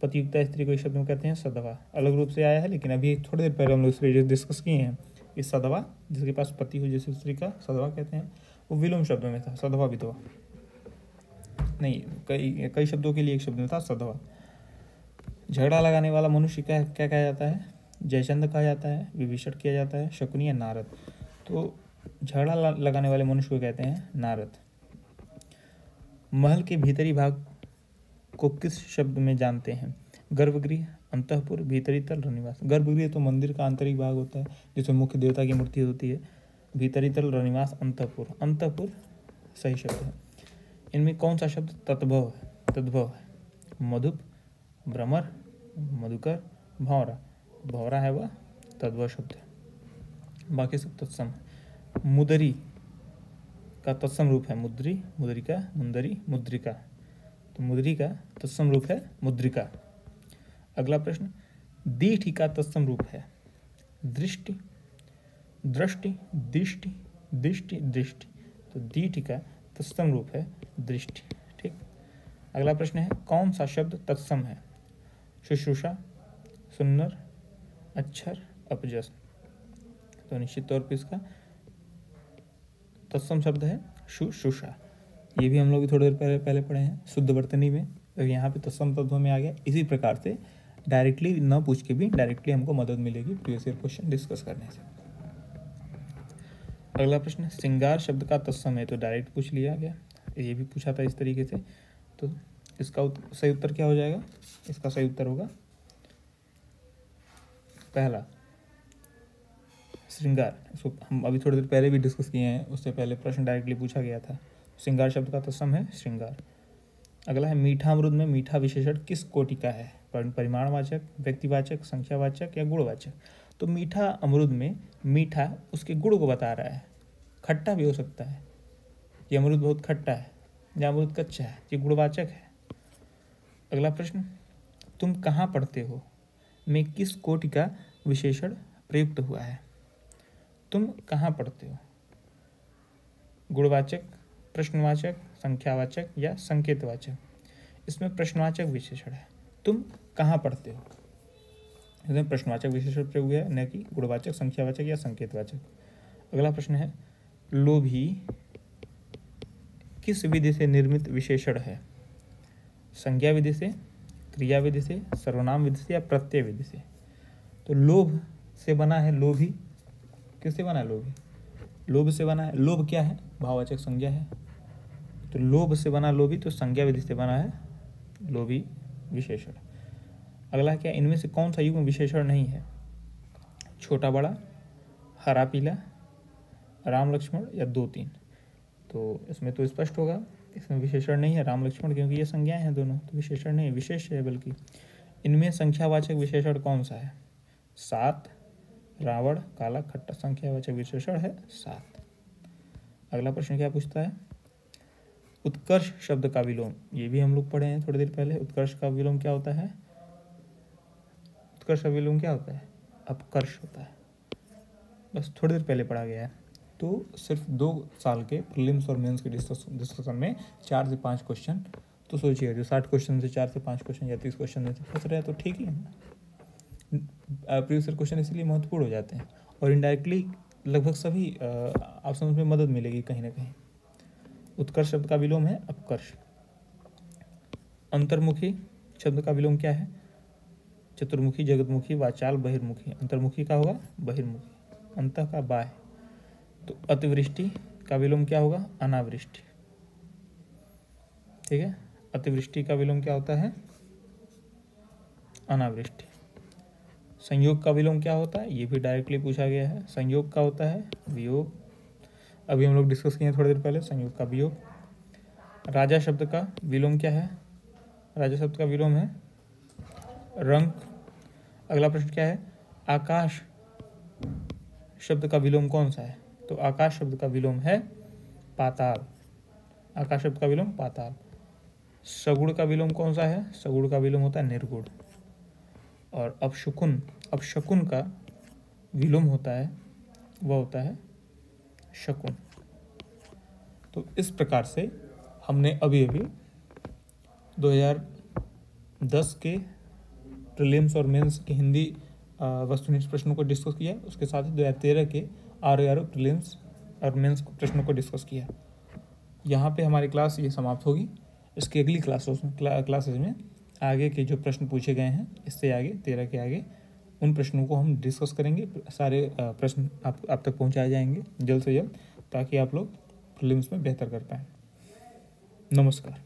पतियुक्ता स्त्री को एक शब्द में कहते हैं सधवा। अलग रूप से आया है, लेकिन अभी थोड़ी देर पहले हम लोग इसलिए डिस्कस किए हैं। इस सधवा, जिसके पास पति हो जैसे स्त्री का सधवा कहते हैं, वो विलोम शब्द में था। सधवा विधवा नहीं, कई शब्दों के लिए एक शब्द में था सधवा। झगड़ा लगाने वाला मनुष्य क्या क्या कहा जाता है? जयचंद कहा जाता है, विभीषण किया जाता है, शकुनी या नारद। तो झगड़ा लगाने वाले मनुष्य को कहते हैं नारद। महल के भीतरी भाग को किस शब्द में जानते हैं? गर्भगृह, अंतःपुर, भीतरी तल, रनिवास। गर्भगृह तो मंदिर का आंतरिक भाग होता है जिसमें मुख्य देवता की मूर्ति होती है। भीतरी तल, रनिवास, अंतःपुर। अंतःपुर सही शब्द है। इनमें कौन सा शब्द तद्भव है? तद्भव है। मधुप, भ्रमर, मधुकर, भौरा। भौरा है वह तद्भव शब्द है, बाकी सब तत्सम है। मुदरी का तत्सम रूप है मुद्री, मुद्रिका, मुंदरी, मुद्रिका। तो मुद्री का तत्सम रूप है मुद्रिका। अगला प्रश्न, दीठी का तत्सम रूप है दृष्टि, दृष्टि, दिष्टि, दिष्टि, दृष्टि। तो दीठी का तत्सम रूप है दृष्टि। ठीक। अगला प्रश्न है, कौन सा शब्द तत्सम है? शुश्रूषा, सुन्नर, अक्षर, अपजस। तो निश्चित तौर पर इसका तत्सम शब्द है शुश्रूषा। ये भी हम लोग थोड़ी देर पहले पढ़े हैं शुद्ध वर्तनी में, तो यहाँ पे तत्सम तत्व में आ गया। इसी प्रकार से डायरेक्टली न पूछ के भी डायरेक्टली हमको मदद मिलेगी प्रीवियस ईयर क्वेश्चन डिस्कस करने से। अगला प्रश्न, श्रृंगार शब्द का तत्सम है, तो डायरेक्ट पूछ लिया गया। ये भी पूछा था इस तरीके से। तो इसका सही उत्तर क्या हो जाएगा? इसका सही उत्तर होगा पहला, श्रृंगार। इसको हम अभी थोड़ी देर पहले भी डिस्कस किए हैं, उससे पहले प्रश्न डायरेक्टली पूछा गया था। श्रृंगार शब्द का तत्सम है श्रृंगार। अगला है, मीठा अमृत में मीठा विशेषण किस कोटि का है? परिमाणवाचक, व्यक्तिवाचक, संख्यावाचक या गुणवाचक। तो मीठा अमृत में मीठा उसके गुण को बता रहा है। खट्टा भी हो सकता है, ये अमृत बहुत खट्टा है, या अमृत कच्चा है, ये गुणवाचक है। अगला प्रश्न, तुम कहाँ पढ़ते हो में किस कोटि का विशेषण प्रयुक्त हुआ है? तुम कहाँ पढ़ते हो? गुणवाचक, प्रश्नवाचक, संख्यावाचक या संकेतवाचक। इसमें प्रश्नवाचक विशेषण है। तुम कहाँ पढ़ते हो। इसमें प्रश्नवाचक विशेषण प्रयोग है, न कि गुणवाचक, संख्यावाचक या संकेतवाचक। अगला प्रश्न है, लोभी किस विधि से निर्मित विशेषण है। संज्ञा विधि से, क्रिया विधि से, सर्वनाम विधि से या प्रत्यय विधि से। तो लोभ से बना है लोभी। किससे बना है लोभी? लोभ से बना है। लोभ क्या है? भाववाचक संज्ञा है। तो लोभ से बना लोभी, तो संज्ञा विधि से बना है लोभी विशेषण। अगला क्या, इनमें से कौन सा युग्म विशेषण नहीं है। छोटा बड़ा, हरा पीला, राम लक्ष्मण या 2 3। तो इसमें तो स्पष्ट होगा, इसमें विशेषण नहीं है राम लक्ष्मण, क्योंकि ये संज्ञाएं हैं दोनों, तो विशेषण नहीं, विशेष है बल्कि। इनमें संख्यावाचक विशेषण कौन सा है। 7, रावण, काला, खट्टा। संख्यावाचक विशेषण है 7। अगला प्रश्न क्या पूछता है, उत्कर्ष शब्द का विलोम। ये भी हम लोग पढ़े हैं थोड़ी देर पहले। उत्कर्ष का विलोम क्या होता है? उत्कर्ष का विलोम क्या होता है? अपकर्ष होता है। बस थोड़ी देर पहले पढ़ा गया है। तो सिर्फ 2 साल के प्रीलिम्स और मेंस के डिस्कशन में 4 से 5 क्वेश्चन। तो सोचिए, जो 60 क्वेश्चन से 4 से 5 क्वेश्चन या 30 क्वेश्चन में से फंस रहे हैं, तो ठीक ही है ना। प्रीवियस क्वेश्चन इसलिए महत्वपूर्ण हो जाते हैं, और इनडायरेक्टली लगभग सभी ऑप्शन में मदद मिलेगी कहीं ना कहीं। उत्कर्ष शब्द का विलोम है अपकर्ष। अंतर्मुखी शब्द का विलोम क्या है। चतुर्मुखी, जगतमुखी, वाचाल, बहिर्मुखी। अंतर्मुखी का होगा बहिर्मुखी, अंतः का बाह्य। तो अतिवृष्टि का विलोम क्या होगा? अनावृष्टि। ठीक है, अतिवृष्टि का विलोम क्या होता है? अनावृष्टि। संयोग का विलोम क्या होता है? ये भी डायरेक्टली पूछा गया है। संयोग का होता है वियोग। अभी हम लोग डिस्कस किए थोड़ी देर पहले संयोग का वियोग। राजा शब्द का विलोम क्या है? राजा शब्द का विलोम है रंग। अगला प्रश्न क्या है, आकाश शब्द का विलोम कौन सा है? तो आकाश शब्द का विलोम है पाताल। आकाश शब्द का विलोम पाताल। सगुण का विलोम कौन सा है? सगुण का विलोम होता है निर्गुण। और अपशकुन का विलोम होता है, वह होता है शकुन। तो इस प्रकार से हमने अभी 2010 के प्रीलिम्स और मेंस के हिंदी वस्तुनिष्ठ प्रश्नों को डिस्कस किया। उसके साथ ही 2013 के ROR प्रीलिम्स और मेंस प्रश्नों को डिस्कस किया। यहाँ पे हमारी क्लास ये समाप्त होगी। इसकी अगली क्लासेस में आगे के जो प्रश्न पूछे गए हैं, इससे आगे 13 के आगे, उन प्रश्नों को हम डिस्कस करेंगे। सारे प्रश्न आप तक पहुँचाए जाएंगे जल्द से जल्द, ताकि आप लोग प्रीलिम्स में बेहतर कर पाएँ। नमस्कार।